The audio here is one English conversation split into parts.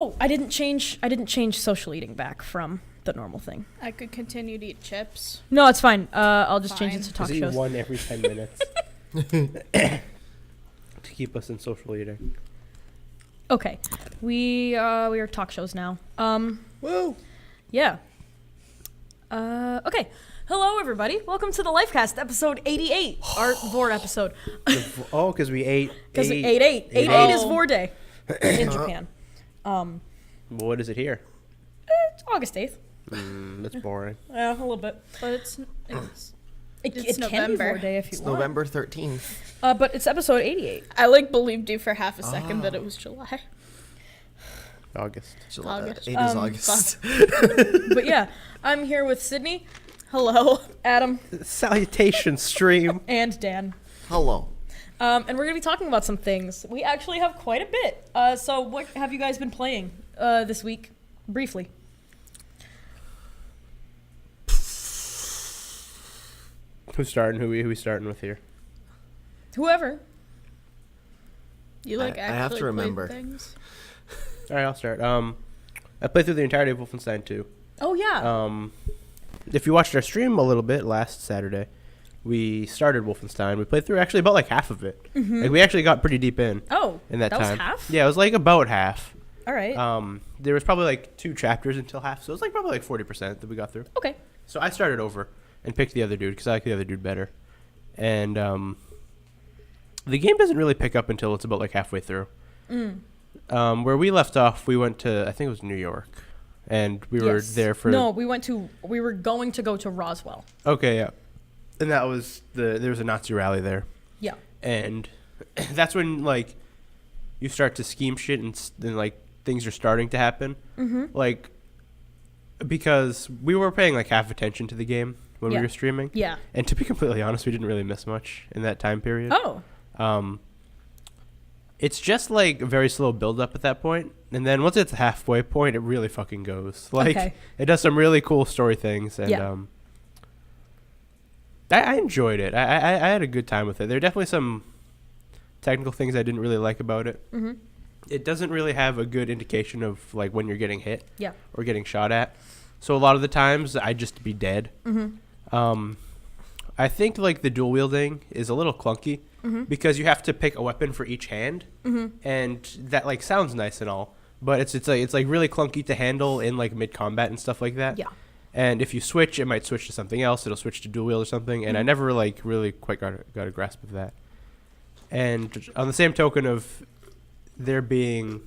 Oh, I didn't change social eating back from the normal thing. I could continue to eat chips. No, it's fine. I'll just change it to talk Just eat shows. one every 10 minutes to keep us in social eating. Okay, we are talk shows now. Woo! Yeah. Okay. Hello, everybody. Welcome to the Lifecast, episode 88, our Vor episode. Oh, because we ate. Because we ate 8. 8 is Vor Day in Japan. What is it here? It's August 8th. That's boring. Yeah, a little bit. But it's It can be November. Vor Day if you It's want. November 13th. But it's episode 88. I believed you for half a second that it was July. August. July. August. 8 is August. But yeah, I'm here with Sydney, Hello. Adam, Salutation stream. and Dan. Hello. And we're going to be talking about some things. We actually have quite a bit. So what have you guys been playing this week? Briefly. Who's starting? Who we starting with here? Whoever. You like I actually have to played remember. things? All right, I'll start. I played through the entirety of Wolfenstein 2. Oh, yeah. If you watched our stream a little bit last Saturday, we started Wolfenstein. We played through actually about like half of it. Mm-hmm. Like we actually got pretty deep in In that that time. was half? Yeah, it was like about half. All right. There was probably like 2 chapters until half, so it was like probably like 40% that we got through. Okay. So I started over and picked the other dude because I like the other dude better. And the game doesn't really pick up until it's about like halfway through. Where we left off, we went to, I think it was New York, and we were Yes. there for. No, we were going to go to Roswell. Okay, yeah, and that was there was a Nazi rally there, Yeah. and that's when like you start to scheme shit and then like things are starting to happen, like because we were paying like half attention to the game when Yeah. we were streaming, Yeah. and to be completely honest, we didn't really miss much in that time period. Oh. It's just like a very slow build up at that point, and then once it's halfway point, it really fucking goes. Like Okay. it does some really cool story things, and Yeah. I enjoyed it. I had a good time with it. There are definitely some technical things I didn't really like about it. Mm-hmm. It doesn't really have a good indication of like when you're getting hit Yeah. or getting shot at. So a lot of the times I'd just be dead. Mm-hmm. I think like the dual wielding is a little clunky because you have to pick a weapon for each hand, and that like sounds nice and all, but it's like really clunky to handle in like mid combat and stuff like that. Yeah. And if you switch, it might switch to something else. It'll switch to dual wield or something, and I never like really quite got a grasp of that. And on the same token of there being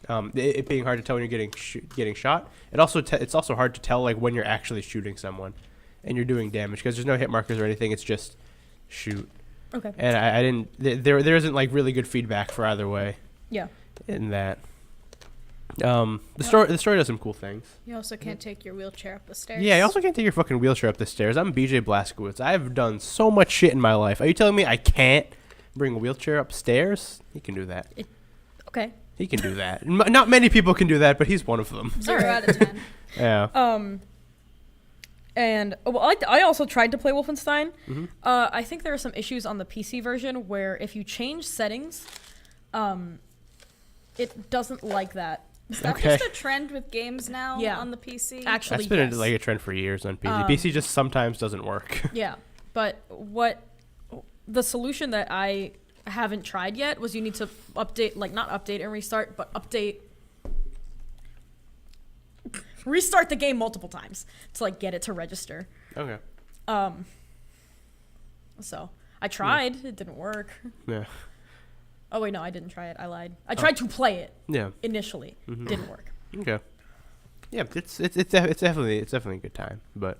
it being hard to tell when you're getting shot, it's also hard to tell like when you're actually shooting someone and you're doing damage because there's no hit markers or anything. It's just shoot. Okay. And I didn't. There isn't like really good feedback for either way Yeah. in that. The story does some cool things. You also can't take your wheelchair up the stairs. Yeah, you also can't take your fucking wheelchair up the stairs. I'm BJ Blazkowicz. I've done so much shit in my life. Are you telling me I can't bring a wheelchair upstairs? He can do that. Okay. He can do that. Not many people can do that, but he's one of them. 0 Alright. out of 10. Yeah. And I also tried to play Wolfenstein. Mm-hmm. I think there are some issues on the PC version where if you change settings, it doesn't like that. Is that Okay. just a trend with games now Yeah. on the PC? Actually, That's been yes. like a trend for years on PC. PC just sometimes doesn't work. Yeah, but what the solution that I haven't tried yet was you need to update, like not update and restart, but restart the game multiple times to like get it to register. Okay. So I tried, it didn't work. Yeah. Oh wait, no, I didn't try it. I lied. I tried to play it Yeah. initially, didn't work. Okay. Yeah, it's definitely a good time, but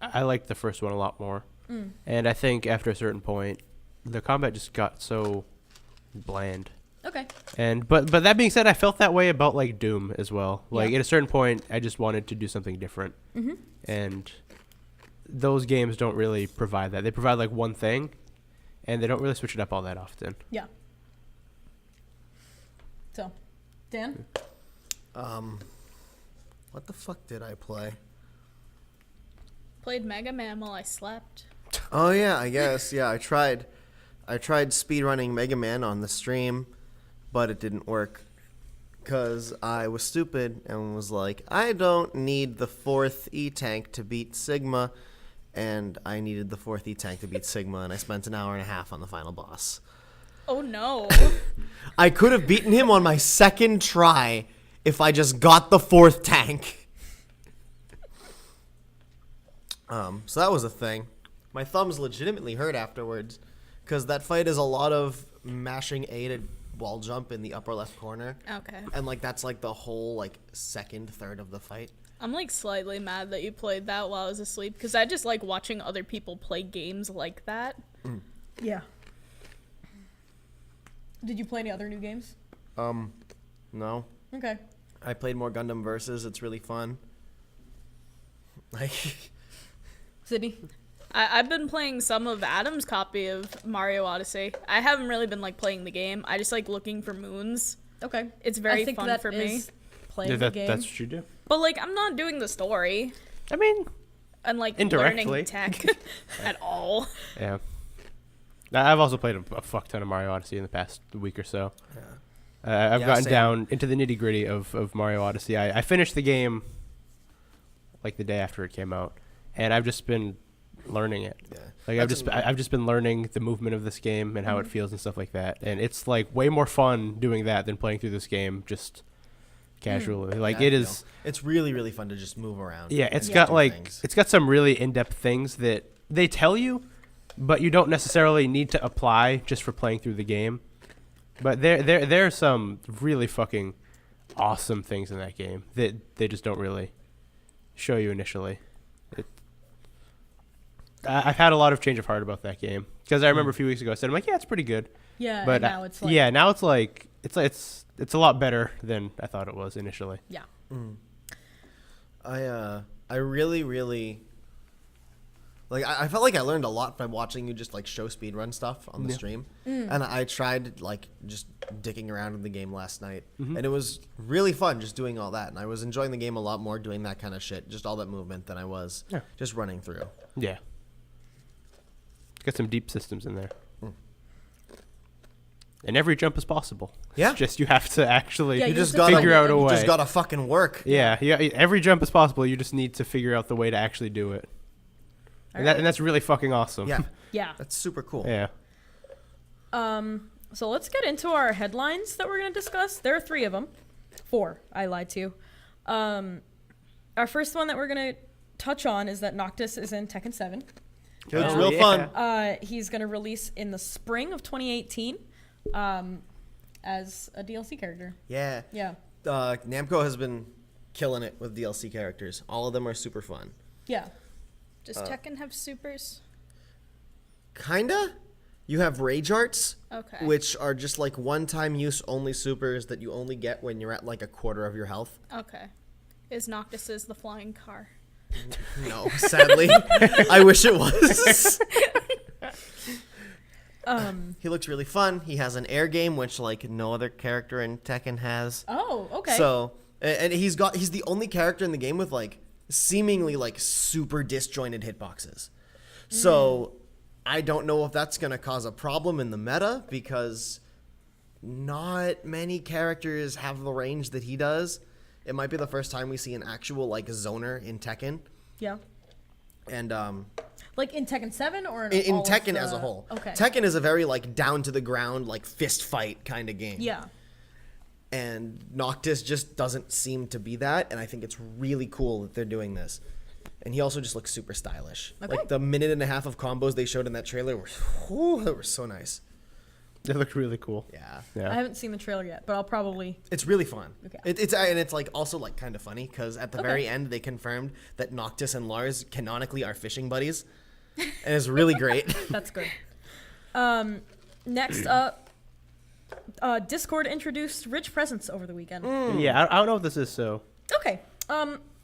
I liked the first one a lot more. And I think after a certain point, the combat just got so bland. Okay. And but that being said, I felt that way about like Doom as well. Like Yeah. at a certain point, I just wanted to do something different. And those games don't really provide that. They provide like one thing, and they don't really switch it up all that often. Yeah. So, Dan? What the fuck did I play? Played Mega Man while I slept. Oh yeah, I guess. Yeah, I tried speedrunning Mega Man on the stream, but it didn't work. because I was stupid and was like, I don't need the 4th E-Tank to beat Sigma, and I needed the 4th E-Tank to beat Sigma, and I spent an hour and a half on the final boss. Oh no. I could have beaten him on my 2nd try if I just got the 4th tank. So that was a thing. My thumbs legitimately hurt afterwards, because that fight is a lot of mashing A to wall jump in the upper left corner. Okay. And like that's like the whole like 2nd third of the fight. I'm like slightly mad that you played that while I was asleep because I just like watching other people play games like that. Yeah. Did you play any other new games? No. Okay. I played more Gundam Versus. It's really fun. Like, Sydney? I've been playing some of Adam's copy of Mario Odyssey. I haven't really been like playing the game. I just like looking for moons. Okay. It's very I think fun that for me. is playing the game. That's what you do. But like I'm not doing the story I mean, and like Indirectly. learning tech at all. yeah. I've also played a fuck ton of Mario Odyssey in the past week or so. I've Yeah, gotten same. down into the nitty gritty of Mario Odyssey. I finished the game like the day after it came out, and I've just been learning it. yeah. Like I've just been learning the movement of this game and how it feels and stuff like that. And it's like way more fun doing that than playing through this game just casually. Like Yeah, it I is. know. It's really, really fun to just move around. Yeah, it's and got do like things. it's got some really in-depth things that they tell you, but you don't necessarily need to apply just for playing through the game. But there are some really fucking awesome things in that game that they just don't really show you initially. I've had a lot of change of heart about that game because I remember a few weeks ago I said I'm like, yeah, it's pretty good. Yeah, But and now it's like... yeah, now it's like it's a lot better than I thought it was initially. Yeah. I really, really like. I felt like I learned a lot by watching you just like show speedrun stuff on the Yeah. stream, and I tried like just dicking around in the game last night, and it was really fun just doing all that. And I was enjoying the game a lot more doing that kind of shit, just all that movement, than I was Yeah. just running through. Yeah. Got some deep systems in there. And every jump is possible. Yeah. It's just you have to actually Yeah, You you just have to gotta figure out a You way. just gotta fucking work. Yeah, every jump is possible. You just need to figure out the way to actually do it. And, and that's really fucking awesome. Yeah, Yeah. that's super cool. Yeah. So let's get into our headlines that we're going to discuss. There are 3 of them. 4. I lied to you. Our first one that we're going to touch on is that Noctis is in Tekken 7. It was Oh, real yeah. fun. He's going to release in the spring of 2018 as a DLC character. Yeah. Yeah. Namco has been killing it with DLC characters. All of them are super fun. Yeah. Does Tekken have supers? Kinda. You have Rage Arts, Okay. which are just like one-time use only supers that you only get when you're at like a quarter of your health. Okay. Is Noctis's the flying car? No, sadly. I wish it was. He looks really fun. He has an air game, which like no other character in Tekken has. Oh, okay. So, and he's the only character in the game with like seemingly like super disjointed hitboxes. So, I don't know if that's going to cause a problem in the meta because not many characters have the range that he does. It might be the first time we see an actual like zoner in Tekken. Yeah. And Like in Tekken 7 or in all of Tekken the- as a whole. Okay. Tekken is a very like down to the ground like fist fight kind of game. Yeah. And Noctis just doesn't seem to be that, and I think it's really cool that they're doing this. And he also just looks super stylish. Okay. Like the minute and a half of combos they showed in that trailer were, whew, that were so nice. They look really cool. Yeah, I Yeah. haven't seen the trailer yet, but I'll probably... it's really fun. Okay. It's like also like kind of funny because at the Okay. very end they confirmed that Noctis and Lars canonically are fishing buddies, and it's really great. That's good. Next up, Discord introduced rich presents over the weekend. Yeah, I don't know what this is, so. Okay.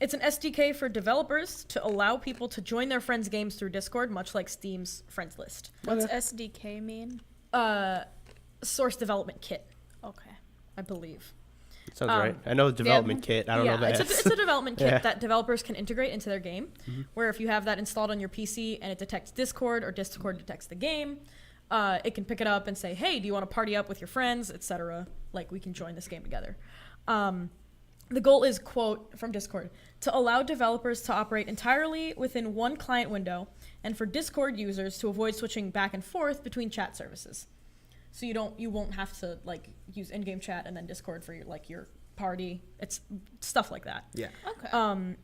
It's an SDK for developers to allow people to join their friends' games through Discord, much like Steam's friends list. What's SDK mean? Source development kit, Okay. I believe. Sounds right. I know the development kit. I don't know yeah, that. it's a development kit Yeah. that developers can integrate into their game, where if you have that installed on your PC and it detects Discord or Discord detects the game, it can pick it up and say, hey, do you want to party up with your friends, etc. Like, we can join this game together. The goal is, quote, from Discord, to allow developers to operate entirely within one client window and for Discord users to avoid switching back and forth between chat services. So you won't have to like use in-game chat and then Discord for your party. It's stuff like that. Yeah. Okay.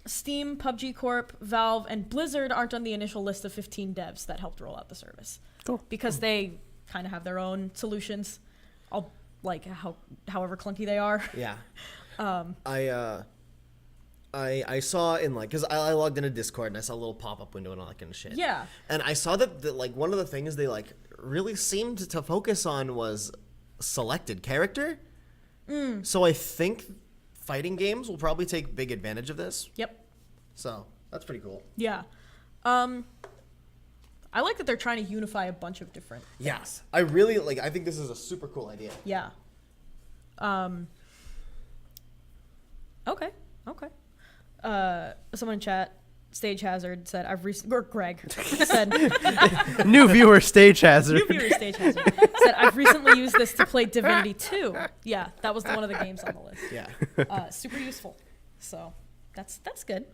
Steam, PUBG Corp, Valve, and Blizzard aren't on the initial list of 15 devs that helped roll out the service. Cool. Because they kind of have their own solutions, however clunky they are. Yeah. I saw in because I logged into Discord and I saw a little pop-up window and all that kind of shit. Yeah. And I saw that one of the things they really seemed to focus on was selected character. So I think fighting games will probably take big advantage of this. Yep. So that's pretty cool. Yeah. I like that they're trying to unify a bunch of different things. Yes. I really I think this is a super cool idea. Yeah. Okay. Someone in chat, Stage Hazard, said or Greg said New viewer Stage Hazard. New viewer Stage Hazard said I've recently used this to play Divinity 2. Yeah, that was one of the games on the list. Yeah. Super useful. So that's good.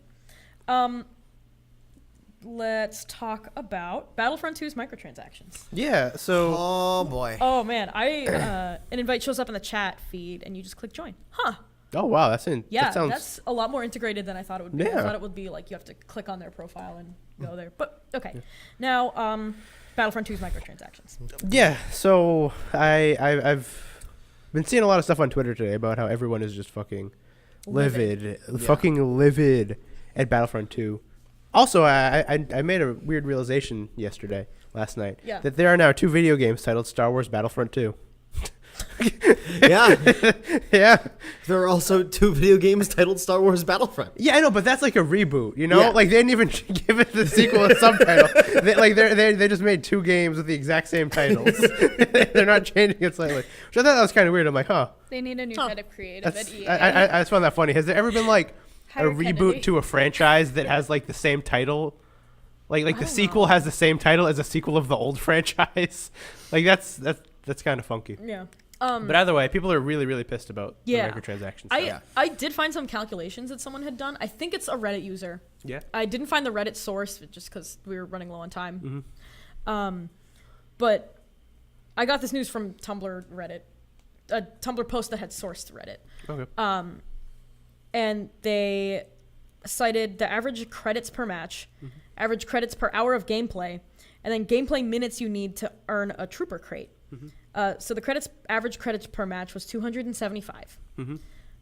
Let's talk about Battlefront 2's microtransactions. Yeah, so Oh boy. Oh man, an invite shows up in the chat feed and you just click join. Huh. oh wow, that sounds That's a lot more integrated than I thought it would be. I Yeah. thought it would be you have to click on their profile and go there. But okay. Now, Battlefront 2's microtransactions. Yeah, so I've been seeing a lot of stuff on Twitter today about how everyone is just fucking livid at Battlefront 2. Also, I made a weird realization last night, Yeah. that there are now 2 video games titled Star Wars Battlefront 2. Yeah. Yeah. There are also 2 video games titled Star Wars Battlefront. Yeah, I know, but that's like a reboot, you know? Yeah. Like, they didn't even give it the sequel a subtitle. They just made 2 games with the exact same titles. They're not changing it slightly. Which I thought that was kind of weird. I'm like, huh. They need a new head of creative That's, at EA. I just found that funny. Has there ever been, like, a Hire reboot Kennedy. to a franchise that has, like, the same title? Like the don't sequel know. has the same title as a sequel of the old franchise? Like, that's kind of funky. Yeah. But either way, people are really, really pissed about Yeah. the microtransactions. I did find some calculations that someone had done. I think it's a Reddit user. Yeah. I didn't find the Reddit source just because we were running low on time. But I got this news from Tumblr Reddit, a Tumblr post that had sourced Reddit. Okay. And they cited the average credits per match, average credits per hour of gameplay, and then gameplay minutes you need to earn a trooper crate. So the average credits per match was 275.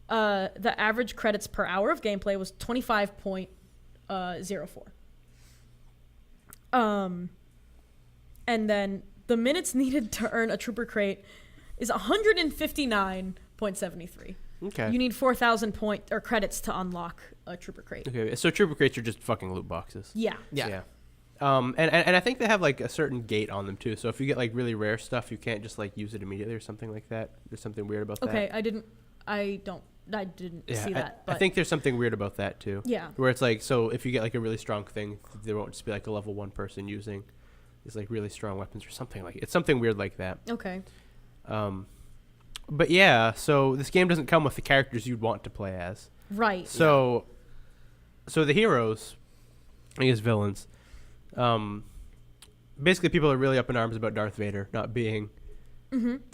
The average credits per hour of gameplay was 25.04. And then the minutes needed to earn a trooper crate is 159.73. Okay. You need 4,000 credits to unlock a trooper crate. Okay, so trooper crates are just fucking loot boxes. Yeah. Yeah. And I think they have like a certain gate on them too. So if you get like really rare stuff, you can't just like use it immediately or something like that. There's something weird about Okay, that. I didn't see that. But I think there's something weird about that too. Yeah. Where it's like, so if you get like a really strong thing, there won't just be like a level 1 person using these like really strong weapons or something like it's something weird like that. Okay. But yeah, so this game doesn't come with the characters you'd want to play as. Right. So the heroes, I guess villains, basically people are really up in arms about Darth Vader not being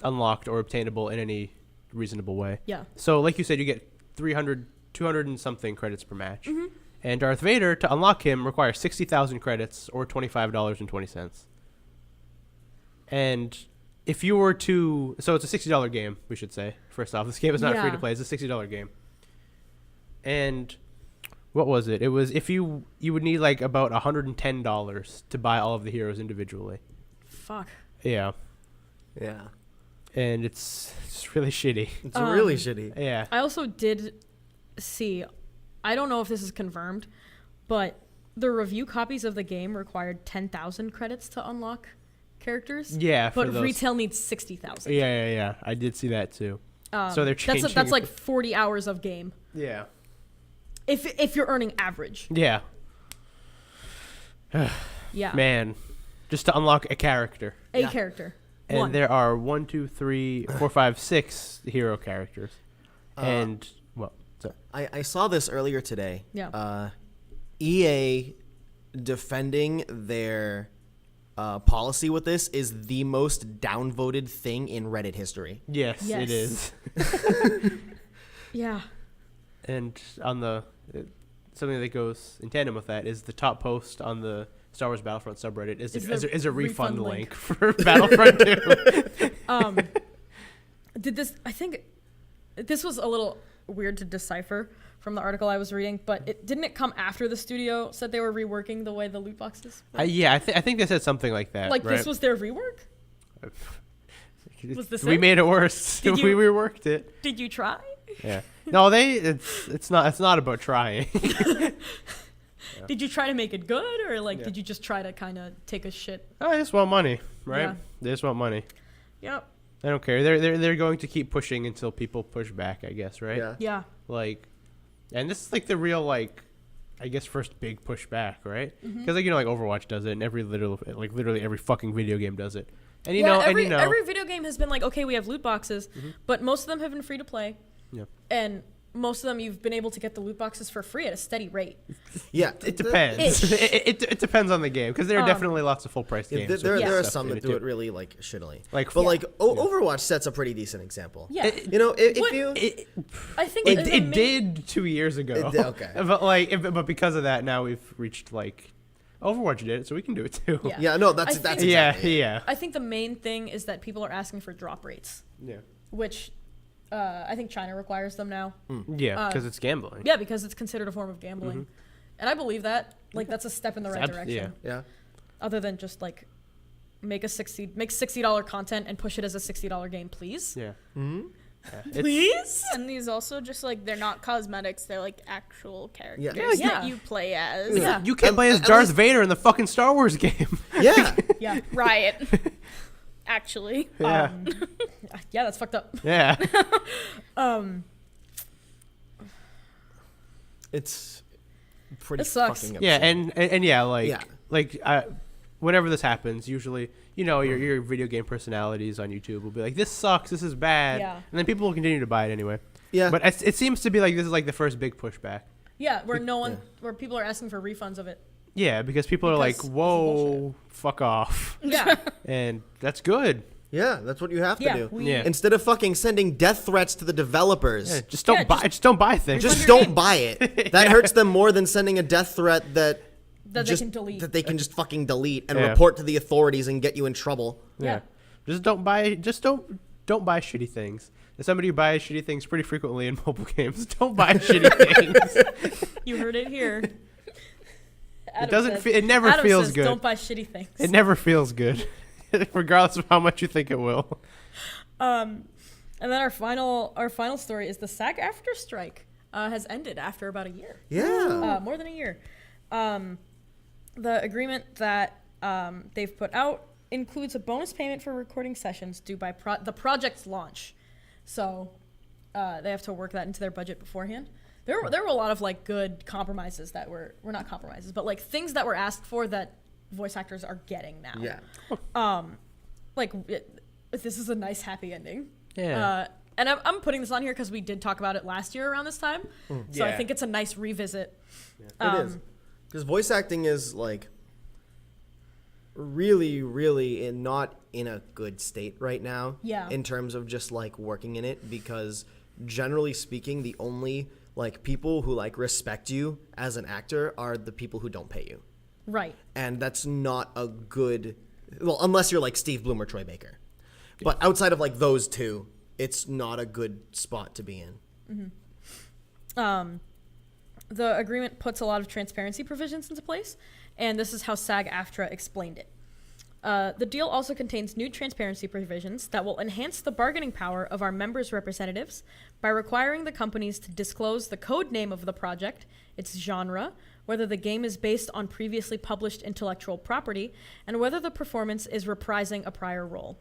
unlocked or obtainable in any reasonable way. Yeah. So like you said, you get 200 and something credits per match. And Darth Vader, to unlock him, requires 60,000 credits or $25.20. And if you were to... So it's a $60 game, we should say. First off, this game is not free to Yeah. play. It's a $60 game. And what was it? It was if you would need like about $110 to buy all of the heroes individually. Fuck. Yeah. Yeah. And it's really shitty. It's really shitty. Yeah. I also did see, I don't know if this is confirmed, but the review copies of the game required 10,000 credits to unlock characters. Yeah, for But those. retail needs 60,000. Yeah. I did see that too. So they're changing. That's like 40 hours of game. Yeah. If you're earning average. Yeah. Yeah. Man, just to unlock a character. A character. And One. there are 6 hero characters. And well, so I saw this earlier today. Yeah. EA defending their policy with this is the most downvoted thing in Reddit history. yes, Yes. it is. Yeah. And on the something that goes in tandem with that is the top post on the Star Wars Battlefront subreddit is a refund link for Battlefront 2. I think this was a little weird to decipher from the article I was reading, but didn't it come after the studio said they were reworking the way the loot boxes? Yeah, I think they said something like that. Like right? this was their rework? Was this we it? made it worse. Did we you- reworked it. Did you try? Yeah. No, it's not about trying. Did you try to make it good, or like Yeah. did you just try to kind of take a shit? I just want money, right? Yeah. They just want money. Yep. I don't care. They're going to keep pushing until people push back, I guess, right? Yeah. Yeah. Like, and this is like the real like, I guess first big pushback, right? Mm-hmm. Because like Overwatch does it, and literally every fucking video game does it. And every video game has been like, okay, we have loot boxes, but most of them have been free to play, Yeah. and most of them you've been able to get the loot boxes for free at a steady rate. Yeah, It depends. Ish. it depends on the game because there are definitely lots of full price Yeah, games. there with are stuff some in that it do too. it really like shittily. Like, But yeah. like Overwatch sets a pretty decent example. Yeah, You know, if What- you I think It did 2 years ago. It did, okay. but because of that, now we've reached like Overwatch did it, so we can do it too. Yeah. yeah, no, that's I that's think- exactly it. Yeah. I think the main thing is that people are asking for drop rates, Yeah. which I think China requires them now. Yeah, because it's gambling. Yeah, because it's considered a form of gambling, and I believe that. Like that's a step in the right direction. Yeah. Yeah. Other than just like make $60 content and push it as a $60 game, please. Yeah. Hmm. Yeah. It's- Please. And these also just like they're not cosmetics; they're like actual characters Yeah. Yeah. that you play as. Yeah. You can't At- play as at Darth least- Vader in the fucking Star Wars game. Yeah. Yeah. Riot. Actually. Yeah. Yeah, that's fucked up. Yeah. It's pretty It sucks. fucking Yeah, absurd. and yeah, like Yeah. whenever this happens, usually your video game personalities on YouTube will be like, "This sucks. This is bad," Yeah. and then people will continue to buy it anyway. Yeah. But it seems to be like this is like the first big pushback. Yeah, where people are asking for refunds of it. Yeah, because people are like, Because it's "Whoa, fuck off," Yeah. and that's good. Yeah, that's what you have to Yeah, do. we- Yeah. Instead of fucking sending death threats to the developers, Yeah, just don't Yeah, buy. Just don't buy things. just your don't game. buy it. That hurts them more than sending a death threat that That just, they can delete. that they can just fucking delete and Yeah. report to the authorities and get you in trouble. Yeah. Just don't buy. Just don't buy shitty things. As somebody who buys shitty things pretty frequently in mobile games, don't buy shitty things. You heard it here. It doesn't. It never Adam feels says, good. Don't buy shitty things. It never feels good, regardless of how much you think it will. And then our final story is the SAG-AFTRA strike has ended after about a year. Yeah. More than a year. The agreement that they've put out includes a bonus payment for recording sessions due by the project's launch. So they have to work that into their budget beforehand. There were a lot of like good compromises that were not compromises, but like things that were asked for that voice actors are getting now. Yeah. This is a nice happy ending. Yeah. And I'm putting this on here because we did talk about it last year around this time. So I Yeah. think it's a nice revisit. It is. Because voice acting is like really not in a good state right now. Yeah. In terms of just like working in it, because generally speaking, the only like people who like respect you as an actor are the people who don't pay you. Right. And that's not a good, well, unless you're like Steve Bloom or Troy Baker. But outside of like those two, it's not a good spot to be in. The agreement puts a lot of transparency provisions into place, and this is how SAG-AFTRA explained it. The deal also contains new transparency provisions that will enhance the bargaining power of our members' representatives by requiring the companies to disclose the code name of the project, its genre, whether the game is based on previously published intellectual property, and whether the performance is reprising a prior role.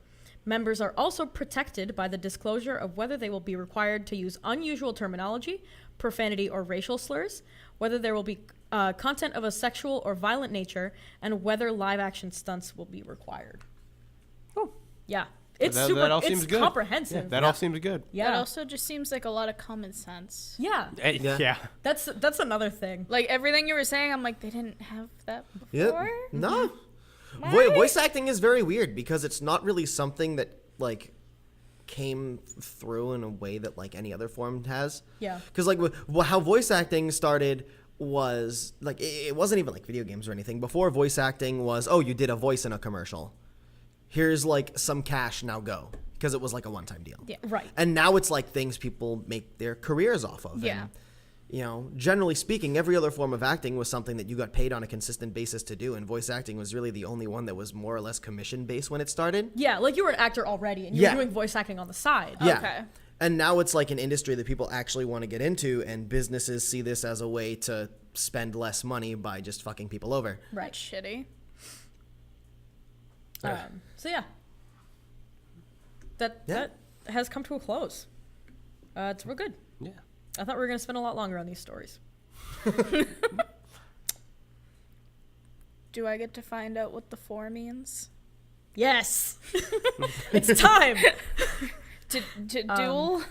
Members are also protected by the disclosure of whether they will be required to use unusual terminology, profanity, or racial slurs, whether there will be content of a sexual or violent nature, and whether live action stunts will be required. Oh. Yeah, It's That super. all It's seems good. comprehensive. Yeah, that all seems good. Yeah. That also just seems like a lot of common sense. Yeah. Yeah. Yeah. That's another thing. Like everything you were saying, I'm like, they didn't have that Yeah. before. No. Why? Voice acting is very weird because it's not really something that like came through in a way that like any other form has. Yeah. Because like how voice acting started was like it wasn't even like video games or anything. Before voice acting was, oh, you did a voice in a commercial. Here's like some cash, now go. Because it was like a one-time deal. Yeah. Right. And now it's like things people make their careers off of. Yeah. And, you know, generally speaking, every other form of acting was something that you got paid on a consistent basis to do, and voice acting was really the only one that was more or less commission-based when it started. Yeah, like you were an actor already, and you Yeah. were doing voice acting on the side. Yeah. Okay. And now it's like an industry that people actually want to get into, and businesses see this as a way to spend less money by just fucking people over. Right. Shitty. So yeah. That has come to a close. It's real good. Yeah. I thought we were gonna spend a lot longer on these stories. Do I get to find out what the 4 means? Yes. It's time. To duel?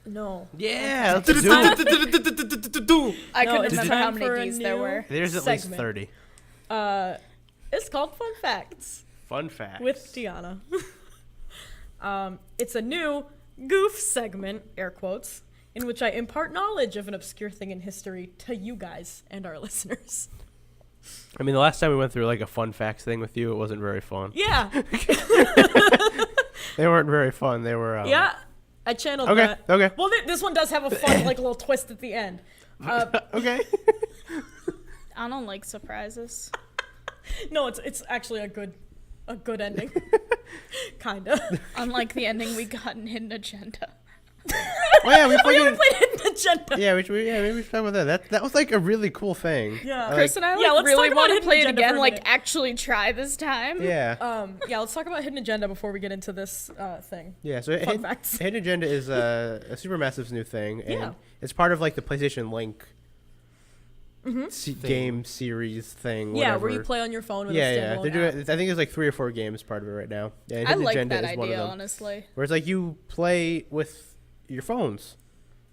No. Yeah. Let's It's do time- it. I No, couldn't it's remember how time for many a D's there new- were. There's at least segment. 30. It's called Fun Facts Fun facts. with Deanna. It's a new goof segment, air quotes, in which I impart knowledge of an obscure thing in history to you guys and our listeners. I mean, the last time we went through like a fun facts thing with you, it wasn't very fun. Yeah. They weren't very fun. They were. Yeah. I channeled Okay. that. Okay. Well, this one does have a fun, like, little twist at the end. Okay. I don't like surprises. No, it's actually a good ending. Kinda. Unlike the ending we got in Hidden Agenda. Oh yeah, we Oh, played. yeah, we played Hidden Agenda. Yeah, maybe we should talk about that. That was like a really cool thing. Yeah. Chris and I Yeah, let's really talk about want to Hidden play it Agenda for again, a like minute. actually try this time. Yeah. Yeah, let's talk about Hidden Agenda before we get into this thing. Yeah. So Fun facts. Hidden Agenda is a Supermassive's new thing, and Yeah. it's part of like the PlayStation Link Thing. game series thing. Yeah, Whatever. where you play on your phone with Yeah, a yeah. standalone They're doing. app. I think there's like 3 or 4 games part of it right now. Yeah, and I Hidden like Agenda that is one of idea, them. honestly. Where it's like you play with your phones,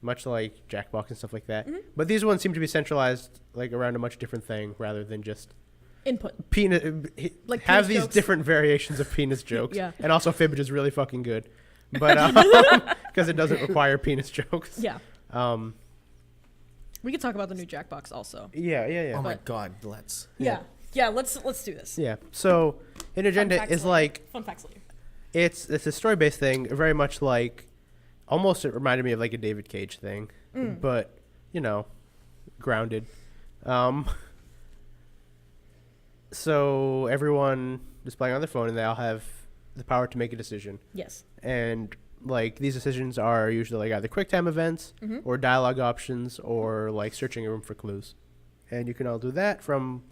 much like Jackbox and stuff like that. Mm-hmm. But these ones seem to be centralized like around a much different thing rather than just Input. penis. Like Have penis these jokes. different variations of penis jokes. Yeah. And also Fibbage is really fucking good, but because it doesn't require penis jokes. Yeah. Um. We could talk about the new Jackbox also. Yeah. Yeah. Yeah. Oh my But- god, let's. Yeah. Yeah, let's do this. Yeah. So, Hidden Agenda facts is later. like Fun facts later. it's a story based thing, very much like almost it reminded me of like a David Cage thing, but you know, grounded. So everyone is playing on their phone and they all have the power to make a decision. Yes. And like these decisions are usually like either quick time events or dialogue options or like searching a room for clues. And you can all do that from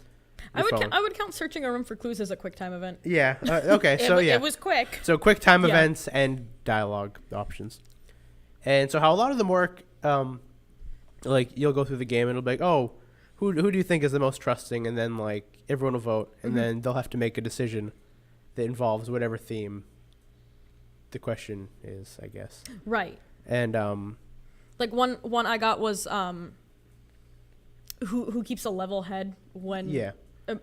your phone. I would count searching a room for clues as a quick time event. Yeah. Okay. So yeah. It was quick. So quick time Yeah. events and dialogue options. And so how a lot of them work, like you'll go through the game and it'll be like, oh, who do you think is the most trusting? And then like everyone will vote, and then they'll have to make a decision that involves whatever theme the question is, I guess. Right. And Like one I got was who keeps a level head when yeah,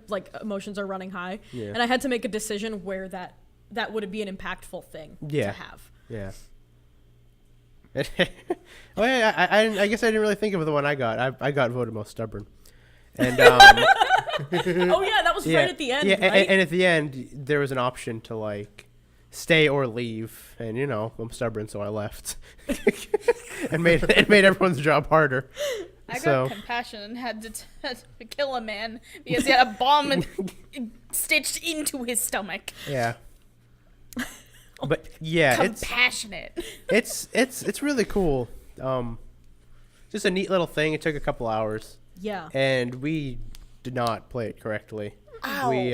like emotions are running high. Yeah. And I had to make a decision where that would be an impactful thing Yeah. to have. yeah. Well, yeah, I guess I didn't really think of the one I got. I got voted most stubborn. And Oh yeah, that was yeah, right at the end, yeah, right? and at the end there was an option to like stay or leave, and you know I'm stubborn, so I left, and made everyone's job harder. I got So compassion and had to kill a man because he had a bomb stitched into his stomach. yeah, but yeah, Compassionate. it's really cool. Just a neat little thing. It took a couple hours, yeah. and we did not play it correctly. Ow. We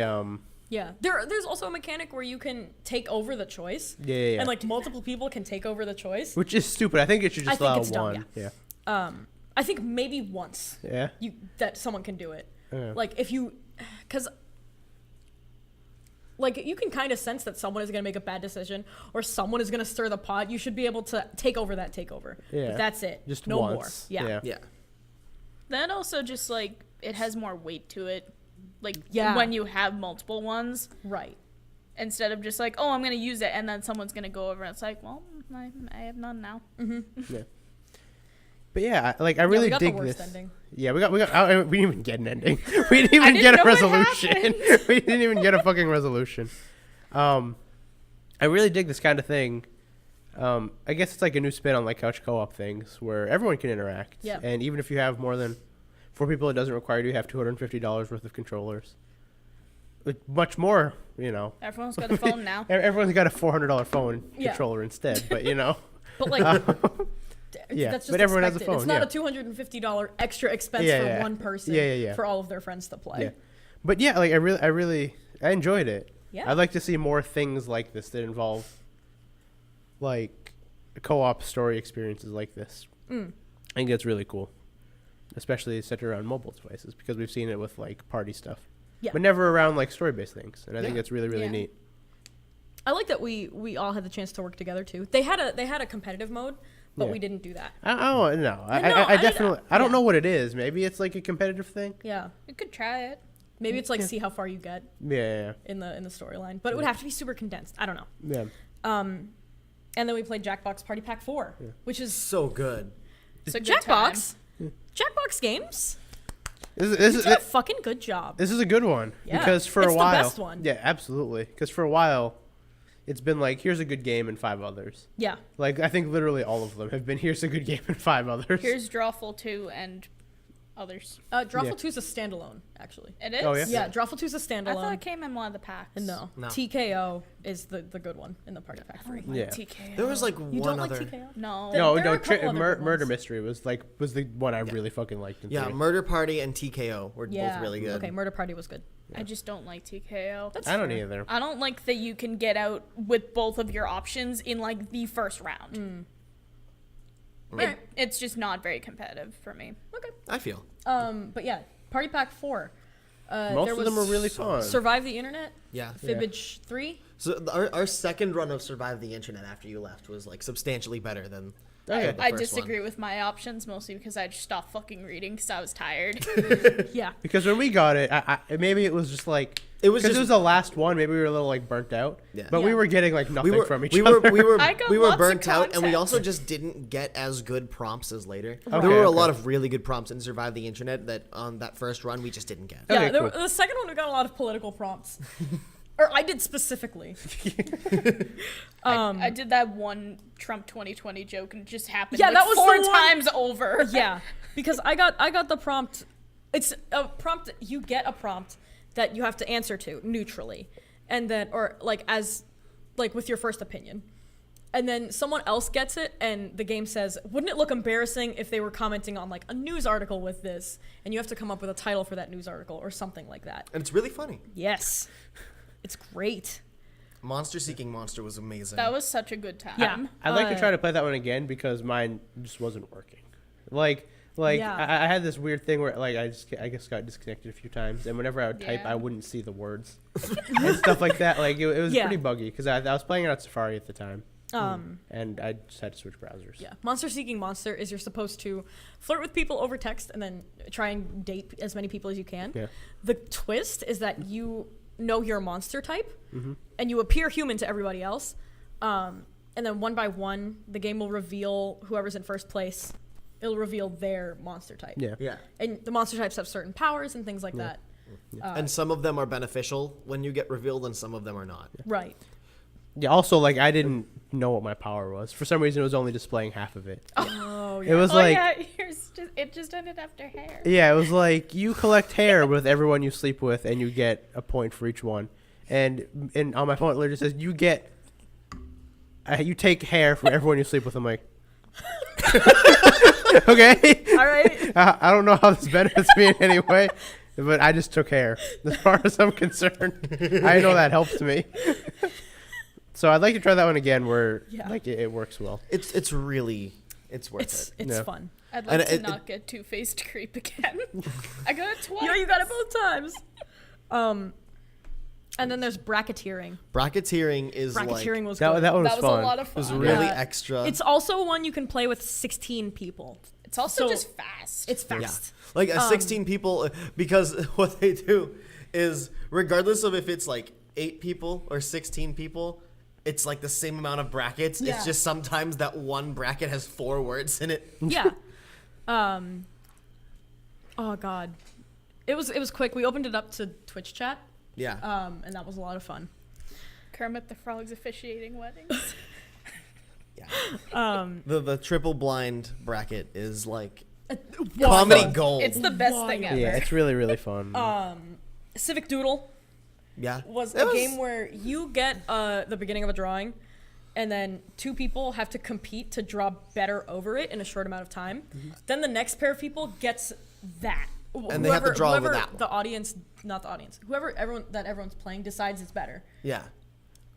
Yeah. There's also a mechanic where you can take over the choice. yeah. And like multiple people can take over the choice. Which is stupid. I think it should I just think allow it's dumb, one. Yeah. I think maybe once Yeah. that someone can do it. Yeah. Like if you cuz like you can kind of sense that someone is going to make a bad decision or someone is going to stir the pot, you should be able to take over that takeover. Yeah. But that's it. Just no once. more. Yeah. Yeah. Then also just like it has more weight to it, like Yeah. when you have multiple ones Right. instead of just like, oh, I'm gonna use it, and then someone's gonna go over and it's like, well, I have none now. Yeah. But yeah, like I really we got dig the worst this. ending. Yeah, we didn't even get an ending. We didn't even didn't get a know what resolution. happened. We didn't even get a fucking resolution. I really dig this kind of thing. I guess it's like a new spin on like couch co-op things where everyone can interact. Yeah. And even if you have more than 4 people, it doesn't require you to have $250 worth of controllers. With much more, you know. Everyone's got a phone now. Everyone's got a $400 phone Yeah. controller instead, but you know. But like, Yeah, that's just but everyone has a expected. phone, It's not yeah. a $250 extra expense Yeah, for yeah. one person. Yeah. For all of their friends to play. Yeah. But yeah, like I enjoyed it. Yeah. I'd like to see more things like this that involve like co-op story experiences like this. I think that's really cool, especially centered around mobile devices because we've seen it with like party stuff, Yeah. but never around like story-based things. And I think Yeah. that's really Yeah. neat. I like that we all had the chance to work together too. They had a competitive mode, but Yeah. we didn't do that. No, No, I definitely I don't yeah. know what it is. Maybe it's like a competitive thing. Yeah. You could try it. Maybe it's like see how far you get Yeah, in the storyline, but it would have to be super condensed. I don't know. yeah. And then we played Jackbox Party Pack 4, which is So good. It's a good time. Jackbox. Jackbox Games. This You is did a fucking good job. this is a good one Yeah. because for It's a the while, best one. yeah, absolutely. Because for a while, it's been like here's a good game and 5 others. Yeah. Like I think literally all of them have been here's a good game and 5 others. Here's Drawful 2 and others. Drawful Yeah. 2 is a standalone, actually. It is? Oh, yeah? Yeah, Drawful 2 is a I standalone. thought it came in one of the packs. No. No. TKO is the good one in the Party Pack 3. Yeah. TKO. There was like You one don't other. like TKO? No. No, There are no, a couple other good Murder ones. Mystery was the one I really fucking liked. In Yeah, 3. Murder Party and TKO were Yeah. both really good. Okay, Murder Party was good. I just don't like TKO. That's I don't fair. either. I don't like that you can get out with both of your options in like the first round. Alright. It's just not very competitive for me. Okay. I feel. But yeah, Party Pack 4. Most there of them was were really fun. Survive the Internet, Yeah. Fibbage 3. So our second run of Survive the Internet after you left was like substantially better than Okay. the I first disagree one. with my options mostly because I just stopped fucking reading because I was tired. Yeah. Because when we got it, maybe it was just like It was because it just- was the last one. Maybe we were a little like burnt out. Yeah. But we Yeah. were getting like nothing from each we other. were I got we were lots of burnt out, and we content. also just didn't get as good prompts as later. Okay, There were a okay. lot of really good prompts in Survive the Internet that on that first run we just didn't get. Yeah, Okay, cool. the second one we got a lot of political prompts. Or I did specifically. I did that one Trump 2020 joke and it just happened Yeah, like that was 4 the one- times over. Yeah, because I got the prompt. It's a prompt. You get a prompt that you have to answer to neutrally, and then or like as like with your first opinion, and then someone else gets it, and the game says, "Wouldn't it look embarrassing if they were commenting on like a news article with this?" And you have to come up with a title for that news article or something like that. And it's really funny. Yes, it's great. Monster Seeking Monster was amazing. That was such a good time. Yeah. I'd like to try to play that one again because mine just wasn't working. Like Yeah. I had this weird thing where like I guess got disconnected a few times, and whenever I would type, Yeah. I wouldn't see the words and stuff like that. Like it was Yeah. pretty buggy because I was playing it on Safari at the time, and I just had to switch browsers. Yeah, Monster Seeking Monster is you're supposed to flirt with people over text and then try and date as many people as you can. Yeah. The twist is that you know your monster type, Mm-hmm. and you appear human to everybody else, and then one by one, the game will reveal whoever's in first place. It'll reveal their monster type. Yeah. Yeah. And the monster types have certain powers and things like that. And some of them are beneficial when you get revealed, and some of them are not. Right. Yeah. Also, like I didn't know what my power was. For some reason, it was only displaying half of it. Oh It was Oh like yeah, it just ended after hair. yeah, it was like you collect hair with everyone you sleep with, and you get a point for each one. And on my phone, it literally says you get you take hair from everyone you sleep with. I'm like, okay. All right. I don't know how this benefits me in any way, but I just took hair. As far as I'm concerned, I know that helped me. So I'd like to try that one again, where Yeah. like it works well. It's really worth It's it. Yeah. fun. I'd And like to it- not get two-faced creep again. I got it twice. You know, you got it both times. And then there's bracketeering. Bracketeering is Bracketeering like was good. that one was That was fun. a lot of it was fun. really Yeah. extra. It's also one you can play with 16 people. It's also So- just fast. It's yeah, fast. like 16 people, because what they do is regardless of if it's like 8 people or 16 people, it's like the same amount of brackets. Yeah. It's just sometimes that one bracket has 4 words in it. Yeah. Oh god. It was quick. We opened it up to Twitch chat. Yeah. And that was a lot of fun. Kermit the Frog's officiating weddings. Yeah. The triple blind bracket is like Wild. comedy gold. It's the best thing Wild. ever. Yeah, it's really really fun. Civic Doodle yeah. was It a game where you get the beginning of a drawing, and then 2 people have to compete to draw better over it in a short amount of time. Then the next pair of people gets that. And they have to draw over whoever that one. the audience, not the audience, everyone's playing decides it's better, Yeah.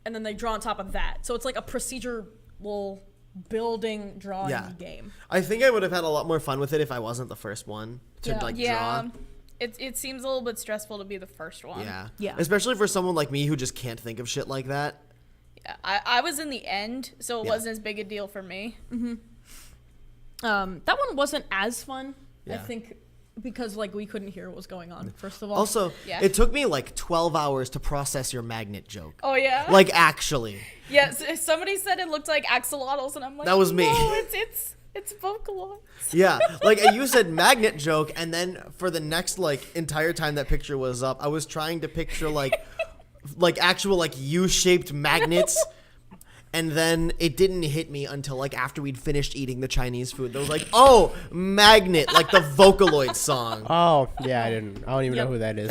and then they draw on top of that. So it's like a procedural building drawing Yeah. game. I think I would have had a lot more fun with it if I wasn't the first one to Yeah. like Yeah. draw. It seems a little bit stressful to be the first one. Yeah. Yeah. Especially for someone like me who just can't think of shit like that. Yeah, I was in the end, so it Yeah. wasn't as big a deal for me. That one wasn't as fun, I Yeah. think, because like we couldn't hear what was going on. First of all, Also, Yeah. it took me like 12 hours to process your magnet joke. Oh yeah. Like actually. Yes, somebody said it looked like axolotls, and I'm like, That was me. No, it's Vocaloids. Yeah. Like you said magnet joke, and then for the next like entire time that picture was up, I was trying to picture like actual like U-shaped magnets. And then it didn't hit me until like after we'd finished eating the Chinese food. There was like, oh, magnet, like the Vocaloid song. Oh yeah, I don't even Yep. know who that is.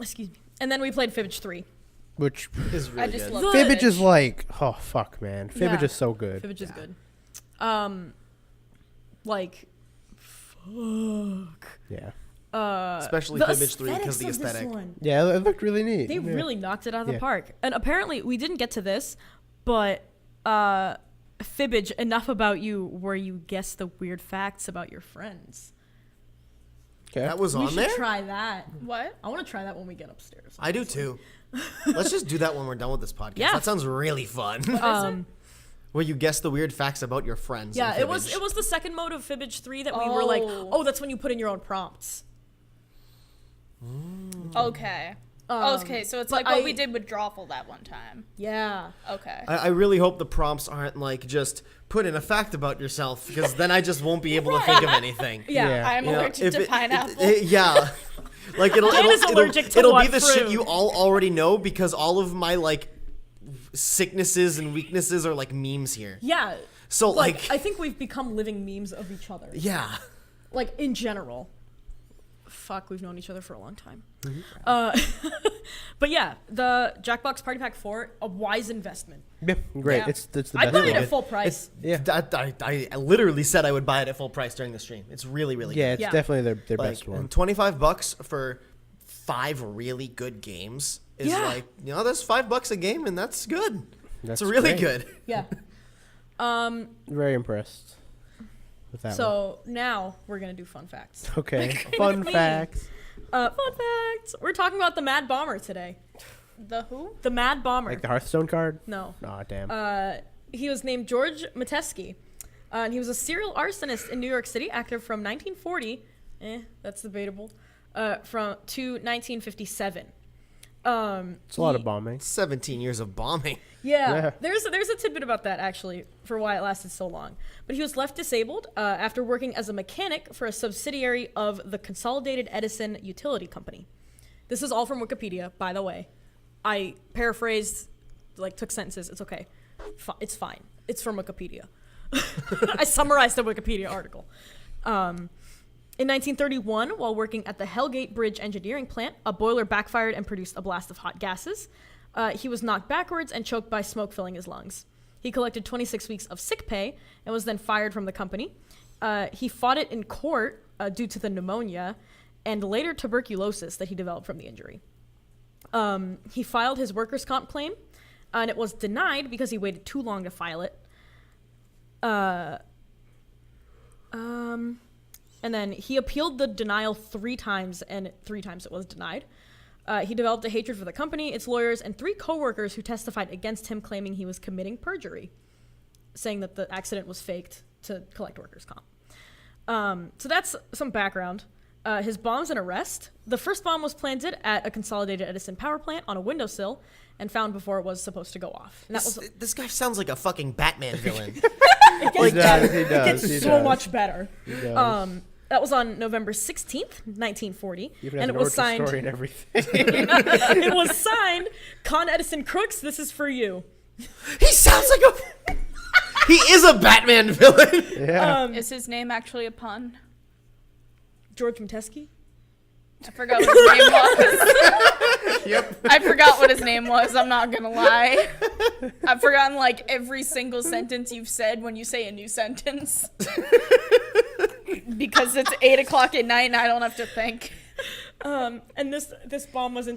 Excuse me. And then we played Fibbage 3. Which Is really I just good. love Fibbage is Fibbage. like, oh fuck, man, Fibbage Yeah. is so good. Fibbage is good. Like, fuck. Yeah, Especially The Fibbage 3 because aesthetics the of this aesthetic. one. yeah, it looked really neat. They yeah. really knocked it out of the Yeah. park. And apparently, we didn't get to this, but Fibbage, enough about you where you guess the weird facts about your friends. Okay. That was We on should there? try that. What? I want to try that when we get upstairs. I do too. Let's just do that when we're done with this podcast. Yeah. That sounds really fun. Where you guess the weird facts about your friends. Yeah, in it was Fibbage. the second mode of Fibbage 3 that we were like, Oh. oh, that's when you put in your own prompts. Okay. Okay, so it's like but what we did with Drawful that one time. Yeah. Okay. I really hope the prompts aren't like just put in a fact about yourself because then I just won't be able to think of anything. Yeah. Yeah. I'm You know, allergic if to it- pineapple. yeah. Like it'll Mine is allergic to it'll what be the shit fruit? you all already know because all of my like sicknesses and weaknesses are like memes here. Yeah. So like I think we've become living memes of each other. yeah. Like, in general. Fuck, we've known each other for a long time. But yeah, the Jackbox Party Pack 4, a wise investment. Yeah, great. Yeah. It's the I'd best buy it one. at full price. Yeah. I literally said I would buy it at full price during the stream. It's really really Yeah, good. it's Yeah. definitely their Like, best one. and $25 for 5 really good games is Yeah. like, you know, that's $5 a game and that's good. That's it's really great. good. Yeah. Very impressed with that one. So now we're going to do fun facts. Okay, fun me. facts. Fun facts. We're talking about the Mad Bomber today. The who? The Mad Bomber. Like the Hearthstone card? No. Aw, damn. He was named George Metesky. And he was a serial arsonist in New York City, active from 1940, that's debatable, to 1957. It's a lot of bombing. 17 years of bombing. Yeah, Yeah. there's a tidbit about that actually for why it lasted so long. But he was left disabled after working as a mechanic for a subsidiary of the Consolidated Edison Utility Company. This is all from Wikipedia, by the way. I paraphrased, like took sentences. It's okay. It's fine. It's from Wikipedia. I summarized the Wikipedia article. In 1931, while working at the Hellgate Bridge engineering plant, a boiler backfired and produced a blast of hot gases. He was knocked backwards and choked by smoke filling his lungs. He collected 26 weeks of sick pay and was then fired from the company. He fought it in court due to the pneumonia and later tuberculosis that he developed from the injury. He filed his workers' comp claim, and it was denied because he waited too long to file it. And then he appealed the denial 3 times, and 3 times it was denied. He developed a hatred for the company, its lawyers, and 3 coworkers who testified against him, claiming he was committing perjury, saying that the accident was faked to collect workers' comp. So that's some background. His bombs and arrest. The first bomb was planted at a Consolidated Edison power plant on a windowsill and found before it was supposed to go off. And that was This guy sounds like a fucking Batman villain. He does. He it does. gets He so does. much better. He does. That was on November 16th, 1940, Even and has it an was signed. origin story and everything. It was signed, Con Edison Crooks. This is for you. He sounds like a. He is a Batman villain. Yeah. Is his name actually a pun? George Metesky. I forgot what his name was. Yep. I forgot what his name was. I'm not gonna lie. I've forgotten like every single sentence you've said when you say a new sentence. Because it's 8 o'clock at night and I don't have to think. And this bomb was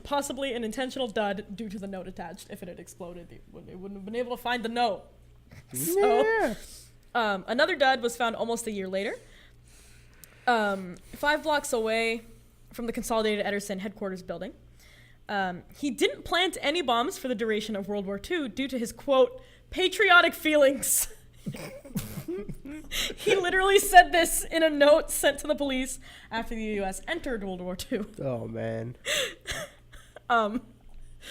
possibly an intentional dud due to the note attached. If it had exploded, they wouldn't have been able to find the note. So, another dud was found almost a year later. 5 blocks away from the Consolidated Edison headquarters building. He didn't plant any bombs for the duration of World War II due to his, quote, patriotic feelings. He literally said this in a note sent to the police after the U.S. entered World War II. Oh man.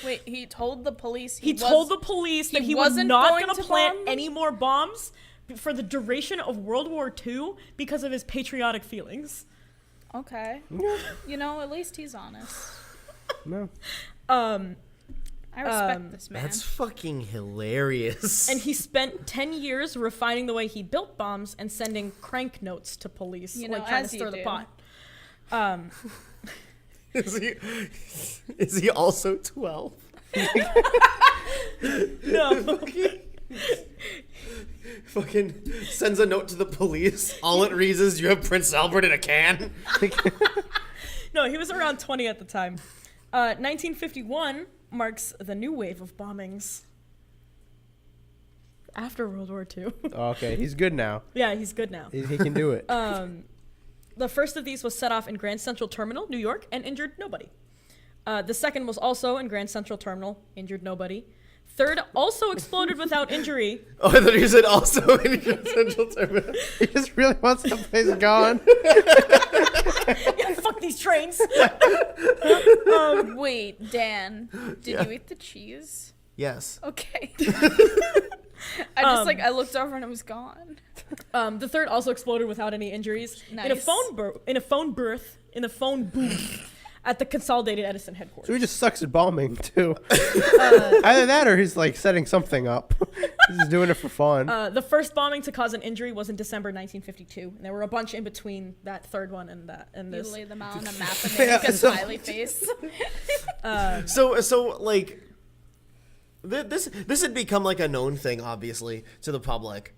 Wait, he told the police He told the police that he was wasn't not going going to to plant bomb? any more bombs for the duration of World War II because of his patriotic feelings. Okay. You know, at least he's honest. No. I respect this man. That's fucking hilarious. And he spent 10 years refining the way he built bombs and sending crank notes to police, You know, like trying as to you stir the do. pot. Is he also 12? No. Fucking sends a note to the police. All it reads is, you have Prince Albert in a can. No, he was around 20 at the time. 1951 marks the new wave of bombings after World War II. Okay, he's good now. Yeah, he's good now. He can do it. The first of these was set off in Grand Central Terminal, New York, and injured nobody. The second was also in Grand Central Terminal, injured nobody. Third also exploded without injury. Oh, I thought you said also in Central Terminal. He just really wants that place gone. Yeah, fuck these trains. Wait, Dan, did you eat the cheese? Yes. Okay. I looked over and it was gone. The third also exploded without any injuries in a Nice. phone booth at the Consolidated Edison headquarters. So he just sucks at bombing too. Either that or he's like setting something up. He's just doing it for fun. The first bombing to cause an injury was in December 1952, and there were a bunch in between that third one and You this. lay them out on a map and they make a smiley face. So like, this had become like a known thing, obviously, to the public.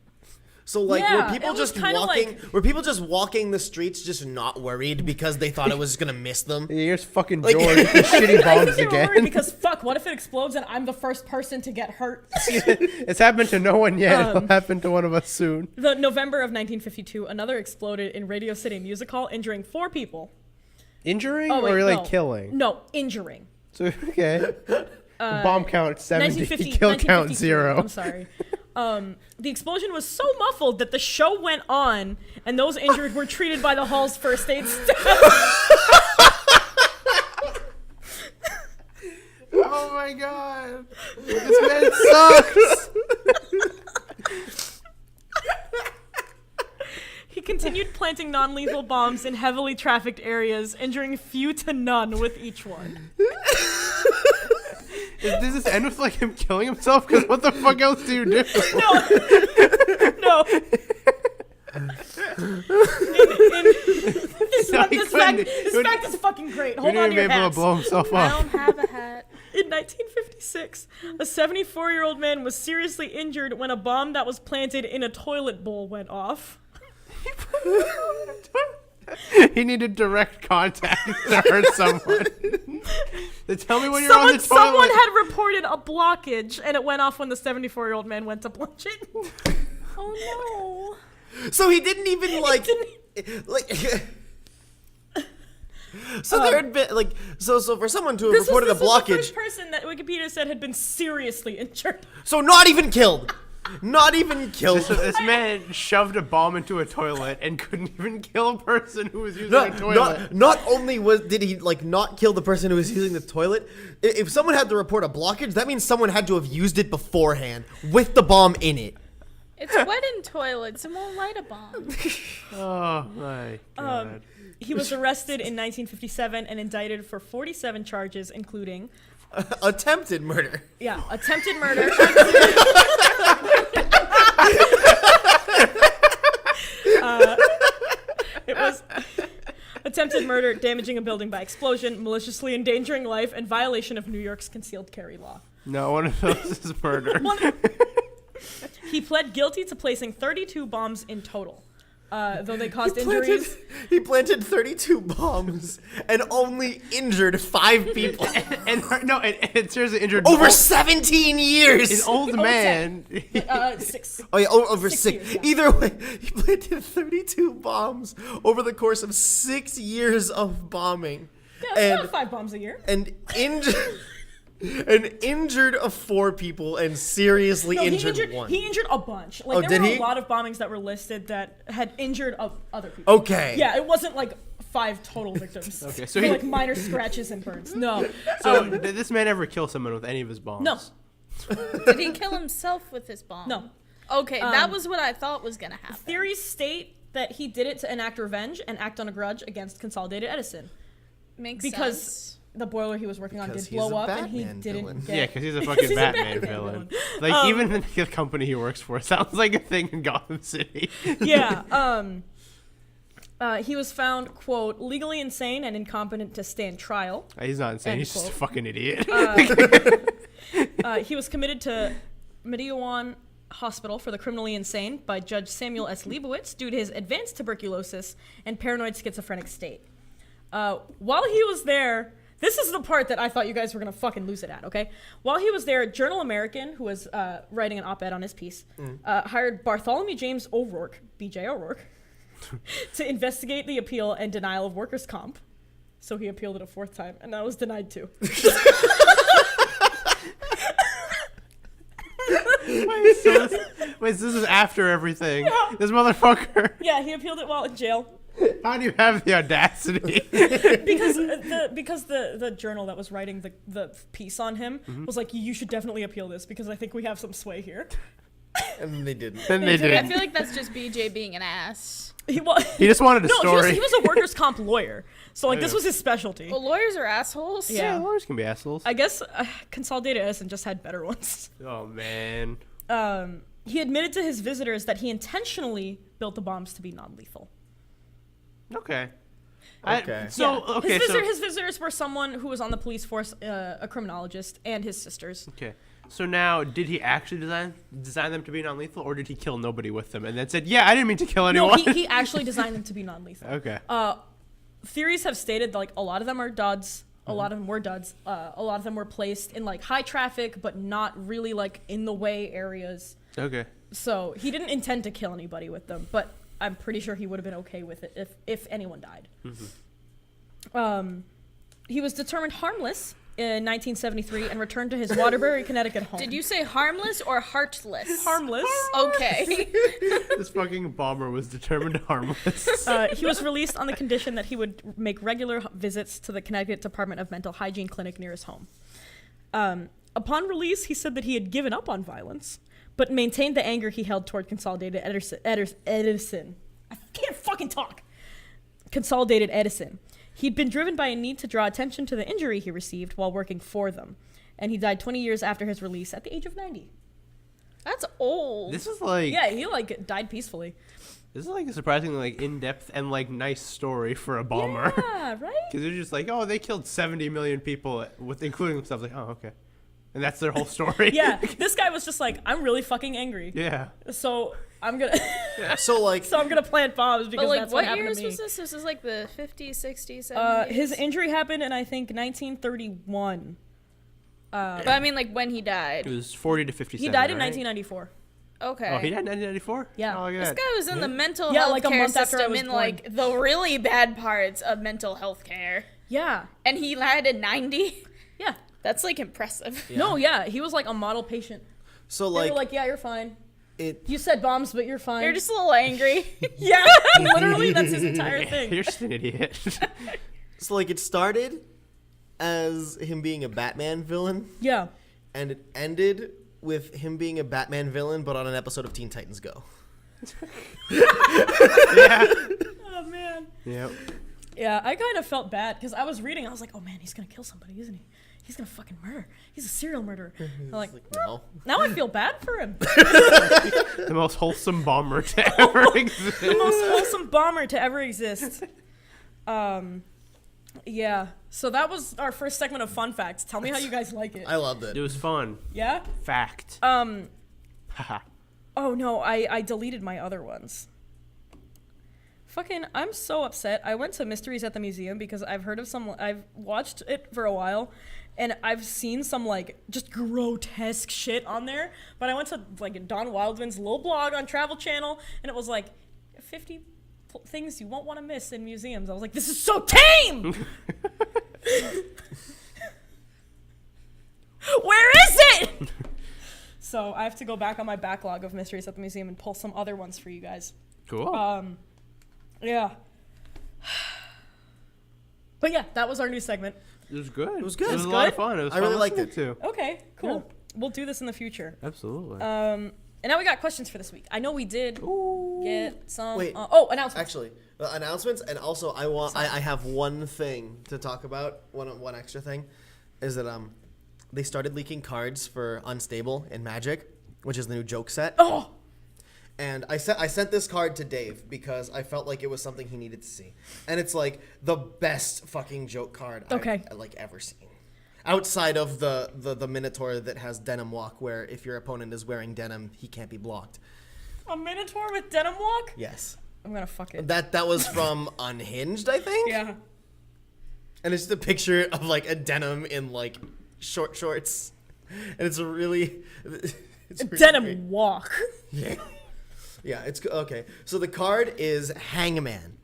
So like, Yeah, were people it was just kinda walking? like- Were people just walking the streets, just not worried because they thought it was gonna miss them? Here's fucking Like- George with the shitty I bombs think they were worried again. because fuck, what if it explodes and I'm the first person to get hurt? It's happened to no one yet. It'll happen to one of us soon. The November of 1952, another exploded in Radio City Music Hall, injuring 4 people. Injuring Oh, wait, or like no. killing? No, injuring. So okay. Bomb count 70, 1950, kill count 1953, 0. I'm sorry. The explosion was so muffled that the show went on, and those injured were treated by the hall's first aid staff. Oh my god. This man sucks. He continued planting non-lethal bombs in heavily trafficked areas, injuring few to none with each one. Does this end with like him killing himself? Because what the fuck else do you do? No. This fact is fucking great. He Hold wouldn't on to even be your able hats. to blow himself I up. don't have a hat. In 1956, a 74-year-old man was seriously injured when a bomb that was planted in a toilet bowl went off. He needed direct contact to hurt someone. Then tell me when you're on the toilet. Someone had reported a blockage, and it went off when the 74-year-old man went to plunge it. Oh So he didn't even like. like. So there had been like so for someone to have This reported was a blockage. the first person that Wikipedia said had been seriously injured. So not even killed. Not even killed. So this man shoved a bomb into a toilet and couldn't even kill a person who was using a toilet. Not only did he like not kill the person who was using the toilet, if someone had to report a blockage, that means someone had to have used it beforehand with the bomb in it. It's wet in toilets and won't light a bomb. Oh my god. He was arrested in 1957 and indicted for 47 charges, including Attempted murder. attempted murder. It was attempted murder, damaging a building by explosion, maliciously endangering life, and violation of New York's concealed carry law. No, one of those is murder. He pled guilty to placing 32 bombs in total, though they caused injuries. He planted 32 bombs and only injured 5 people and seriously injured over 17 years. an old man. 6. Oh yeah, over 6 6. years, yeah. Either way, he planted 32 bombs over the course of 6 years of bombing. Yeah, and about 5 bombs a year. and injured 4 people and seriously No, injured 1. He injured a bunch. Like, Oh, there did were he? a lot of bombings that were listed that had injured other people. Okay. Yeah, it wasn't like 5 total victims. Okay, so For, he- like minor scratches and burns. No. So did this man ever kill someone with any of his bombs? No. Did he kill himself with his bomb? No. Okay, that was what I thought was gonna happen. Theories state that he did it to enact revenge and act on a grudge against Consolidated Edison Makes because sense. the boiler he was working on Because did he's blow a up and he Batman didn't villain. get Yeah, because he's a Because fucking he's a Batman, Batman villain. villain. Like even the company he works for sounds like a thing in Gotham City. Yeah. He was found, quote, legally insane and incompetent to stand trial. He's not insane. End He's just a quote. fucking idiot. He was committed to Mediowan Hospital for the Criminally Insane by Judge Samuel S. Leibowitz due to his advanced tuberculosis and paranoid schizophrenic state. While he was there, this is the part that I thought you guys were going to fucking lose it at, okay? While he was there, Journal American, who was writing an op-ed on his piece, hired Bartholomew James O'Rourke, B.J. O'Rourke, to investigate the appeal and denial of workers' comp. So he appealed it a 4th time, and that was denied too. Wait, so this is after everything. This motherfucker. Yeah, he appealed it while in jail. How do you have the audacity? because the journal that was writing the piece on him was like, you should definitely appeal this because I think we have some sway here. And then they didn't. Then they I did. feel like that's just BJ being an ass. He He just wanted a no, story. he was a workers' comp lawyer, so like this was his specialty. Well, lawyers are assholes. Yeah. Yeah, lawyers can be assholes. I guess Consolidated Edison just had better ones. Oh man. He admitted to his visitors that he intentionally built the bombs to be non-lethal. Okay. Okay. His visitors were someone who was on the police force, a criminologist, and his sisters. Okay. So now, did he actually design them to be non-lethal, or did he kill nobody with them and then said, "Yeah, I didn't mean to kill anyone"? No, he actually designed them to be non-lethal. Okay. Theories have stated that, like, a lot of them are duds. A lot of them were duds. A lot of them were placed in like high traffic, but not really like in the way areas. Okay. So he didn't intend to kill anybody with them, but I'm pretty sure he would have been okay with it if anyone died. He was determined harmless in 1973 and returned to his Waterbury, Connecticut home. Did you say harmless or heartless? Harmless. Okay. This fucking bomber was determined harmless. He was released on the condition that he would make regular visits to the Connecticut Department of Mental Hygiene clinic near his home. Upon release, he said that he had given up on violence, but maintained the anger he held toward Consolidated Edison. I can't fucking talk. Consolidated Edison. He'd been driven by a need to draw attention to the injury he received while working for them, and he died 20 years after his release at the age of 90. That's old. This is like Yeah, he like died peacefully. This is like a surprisingly like in-depth and like nice story for a bomber. Yeah, right? Because they're just like, oh, they killed 70 million people, with including themselves. Like, oh, okay, and that's their whole story. Yeah, this guy was just like, I'm really fucking angry. Yeah. So I'm gonna So like, so I'm gonna plant bombs because But like, that's what what happened years to me. was this? This is like the 50s, 60s, 70s. His injury happened in I think 1931. But I mean, like when he It died. was 40 to 57. He died in right? 1994. Okay. Oh, he died in 1994. Yeah. Oh, look at This that. guy was in the mental Yeah, health like a care month after I system was in born. like the really bad parts of mental health care. Yeah. And he died at 90? Yeah. That's like impressive. Yeah. No, yeah. He was like a model patient. So They like, were like, yeah, you're fine. it. You said bombs, but you're fine. You're just a little angry. yeah. Literally, that's his entire thing. You're just an idiot. So like, it started as him being a Batman villain, Yeah. and it ended with him being a Batman villain, but on an episode of Teen Titans Go. Yeah. Oh man. Yep. Yeah, I kind of felt bad because I was reading. I was like, oh man, he's gonna kill somebody, isn't he? He's gonna fucking murder. He's a serial murderer. I'm like, No. now I feel bad for him. The most wholesome bomber to ever exist. The most wholesome bomber to ever exist. Yeah. So that was our first segment of fun facts. Tell me how you guys like it. I loved it. It was fun. Yeah. Fact. Haha. Oh no, I deleted my other ones. Fucking, I'm so upset. I went to Mysteries at the Museum because I've watched it for a while, and I've seen some, like, just grotesque shit on there, but I went to, like, Don Wildman's little blog on Travel Channel, and it was, like, 50 things you won't want to miss in museums. I was like, this is so tame! Where is it? So I have to go back on my backlog of Mysteries at the Museum and pull some other ones for you guys. Cool. Yeah. But yeah, that was our new segment. It was good. It was good. It was It's a lot of good? fun. It was I fun really liked listening it. too. Okay, cool. We'll do this in the future. Absolutely. And now we got questions for this week. I know we did get some. Wait. Announcements. Actually, announcements, and also I have one thing to talk about. One extra thing is that they started leaking cards for Unstable in Magic, which is the new joke set. Oh, And I sent this card to Dave because I felt like it was something he needed to see, and it's like the best fucking joke card I've like ever seen, outside of the Minotaur that has Denim Walk, where if your opponent is wearing denim, he can't be blocked. a Minotaur with denim walk? Yes, I'm gonna fuck it. that was from Unhinged, I think. Yeah. And it's just a picture of like a denim in like short shorts, and it's really Denim great. walk. Yeah. Yeah, it's okay. So the card is Hangman.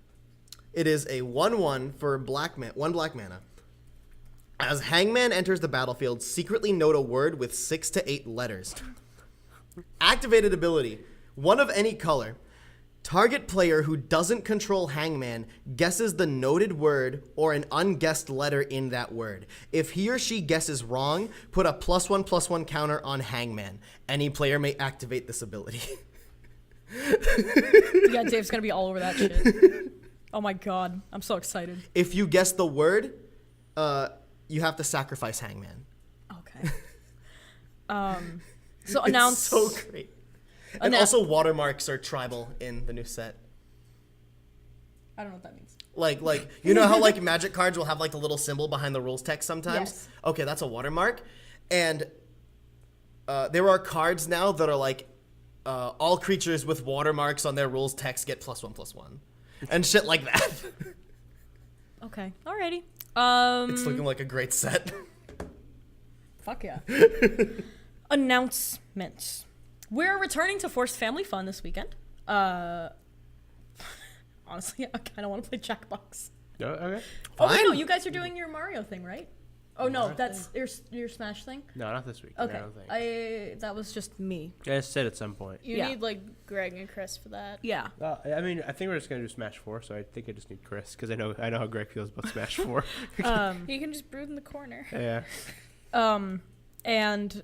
It is a 1/1 for one black mana. As Hangman enters the battlefield, secretly note a word with 6 to 8 letters. Activated ability: one of any color. Target player who doesn't control Hangman guesses the noted word or an unguessed letter in that word. If he or she guesses wrong, put a +1/+1 counter on Hangman. Any player may activate this ability. Yeah, Dave's gonna be all over that shit. Oh my god, I'm so excited. If you guess the word, you have to sacrifice Hangman. Okay. So announce. It's so great. And also watermarks are tribal in the new set. I don't know what that means. Like you know how like Magic cards will have like the little symbol behind the rules text sometimes? Yes. Okay, that's a watermark. And there are cards now that are like all creatures with watermarks on their rules text get +1/+1. And shit like that. Okay. Alrighty. It's looking like a great set. Fuck yeah. Announcements. We're returning to Forced Family Fun this weekend. Honestly, I kind of want to play Jackbox. Oh, okay. Oh, wait, no, Fine. you guys are doing your Mario thing, right? Oh, no, Mario that's your Smash thing? No, not this week. Okay. I don't think. That was just me. I said at some point. You Yeah. need like Greg and Chris for that. Yeah. I mean, I think we're just gonna do Smash 4, so I think I just need Chris because I know how Greg feels about Smash 4. You can just brood in the corner. Yeah. And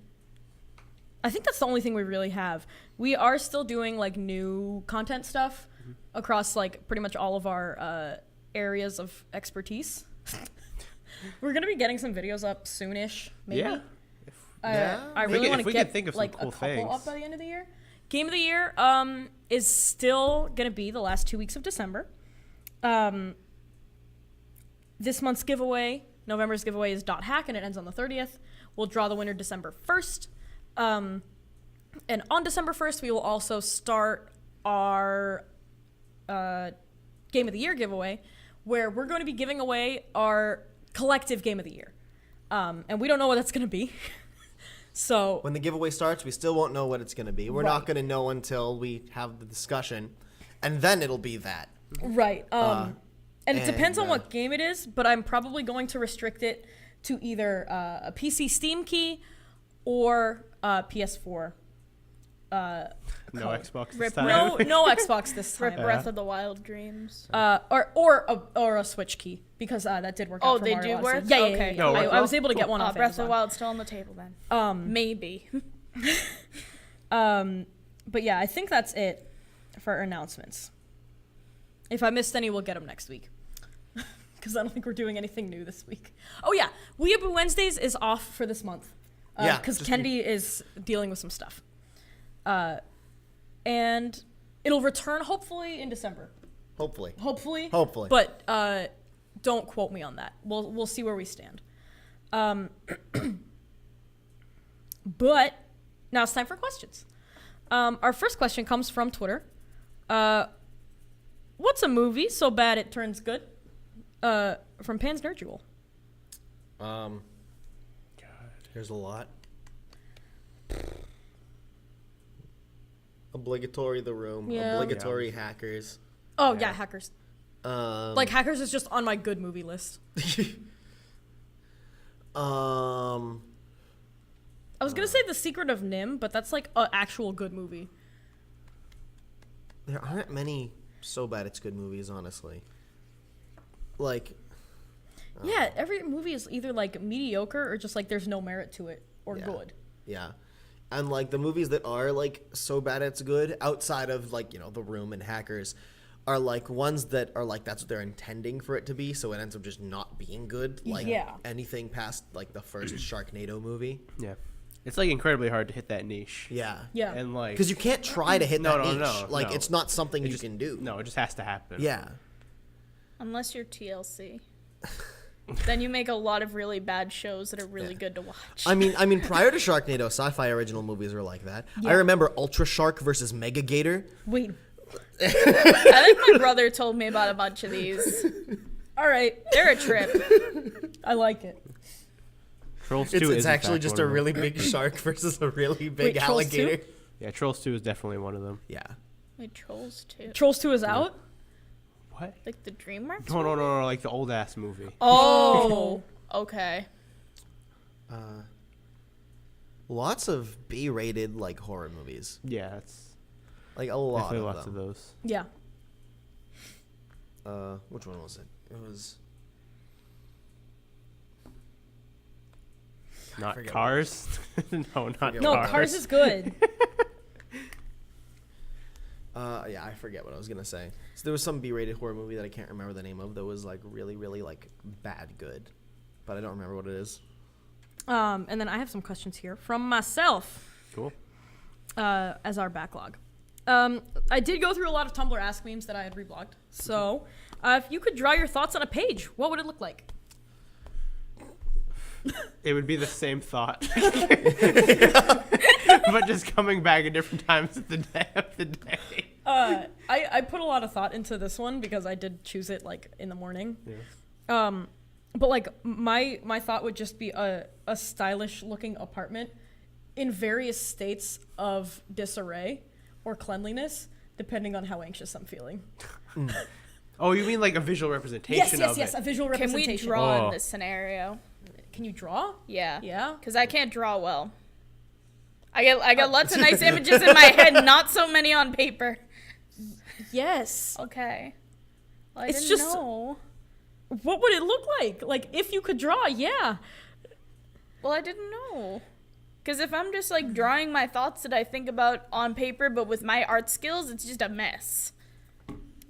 I think that's the only thing we really have. We are still doing like new content stuff across like pretty much all of our areas of expertise. We're gonna be getting some videos up soonish, maybe. Yeah. I If we really can- want if to we can get think of some like cool a couple things. up by the end of the year. Game of the year is still gonna be the last 2 weeks of December. This month's giveaway, November's giveaway is .hack and it ends on the 30th. We'll draw the winner December 1st. And on December 1st, we will also start our Game of the Year giveaway, where we're going to be giving away our collective Game of the Year. And we don't know what that's going to be. So When the giveaway starts, we still won't know what it's going to be. We're Right. not going to know until we have the discussion, and then it'll be that. right. And it depends on and, what game it is, but I'm probably going to restrict it to either a PC Steam key or PS4. No code. Xbox this Rip- time. No Xbox this For time. Breath of the Wild dreams. Or a Switch key because that did work out. Oh, for they Mario do work? Odyssey. Yeah, yeah, Okay. yeah. No, I, work I was well? able to get Cool. one off Breath of the Amazon. Wild's still on the table then. Maybe. But yeah, I think that's it for our announcements. If I missed any, we'll get them next week. Because I don't think we're doing anything new this week. Oh yeah, Weeaboo Wednesdays is off for this month. Yeah, Because just- Kennedy is dealing with some stuff. And it'll return hopefully in December. Hopefully. Hopefully. Hopefully. But don't quote me on that. We'll see where we stand. But now it's time for questions. Our first question comes from Twitter. What's a movie so bad it turns good? From Pan's Nerd Jewel. Here's a lot. Obligatory The Room. Yeah. Obligatory Hackers. Oh yeah, Hackers. Um, Like Hackers is just on my good movie list. I was gonna say The Secret of Nim, but that's like an actual good movie. There aren't many so bad it's good movies, honestly. Like, Yeah, every movie is either like mediocre or just like there's no merit to it or Yeah. good. yeah. And like the movies that are like so bad it's good, outside of like, you know, The Room and Hackers, are like ones that are like that's what they're intending for it to be, so it ends up just not being good. Like Yeah. anything past like the first Sharknado movie. Yeah. It's like incredibly hard to hit that niche. Yeah. Yeah. And like Because you can't try to hit No, that no, niche. no, Like no. it's not something it you just- can do. No, it just has to happen. Yeah. Unless you're TLC. Then you make a lot of really bad shows that are really good to watch. I mean, prior to Sharknado, sci-fi original movies were like that. Yeah. I remember Ultra Shark versus Mega Gator. Wait. I think my brother told me about a bunch of these. All right. They're a trip. I like it. Trolls 2 It's is in actually fact just one a of them. really big shark versus a really big Wait, Trolls 2? alligator. Yeah, Trolls 2 is definitely one of them. Yeah. Wait, Trolls 2. Trolls 2 is out? What? Like the DreamWorks? No, like the old ass movie. Oh, okay. Lots of B-rated like horror movies. Yeah, that's Like a lot definitely of lots them. of those. Yeah. Which one was it? It was Not forget what Cars. No, not forget No, Cars. Cars is good. yeah, I forget what I was gonna say. So there was some B-rated horror movie that I can't remember the name of that was like really, really like bad good, but I don't remember what it is. And then I have some questions here from myself Cool. as our backlog. I did go through a lot of Tumblr Ask memes that I had reblogged. So if you could draw your thoughts on a page, what would it look like? It would be the same thought, but just coming back at different times of the day. I put a lot of thought into this one because I did choose it like in the morning. Yeah. But like my thought would just be a stylish looking apartment in various states of disarray or cleanliness, depending on how anxious I'm feeling. Oh, you mean like a visual representation of Yes, it? a visual Can we representation. draw Oh. in this scenario? Can you draw? Yeah. Yeah. Because I can't draw well. I get lots of nice images in my head, not so many on paper. Yes. Okay. Well, I It's didn't just- know. What would it look like? Like if you could draw, yeah. Well, I didn't know. Because if I'm just like drawing my thoughts that I think about on paper, but with my art skills, it's just a mess.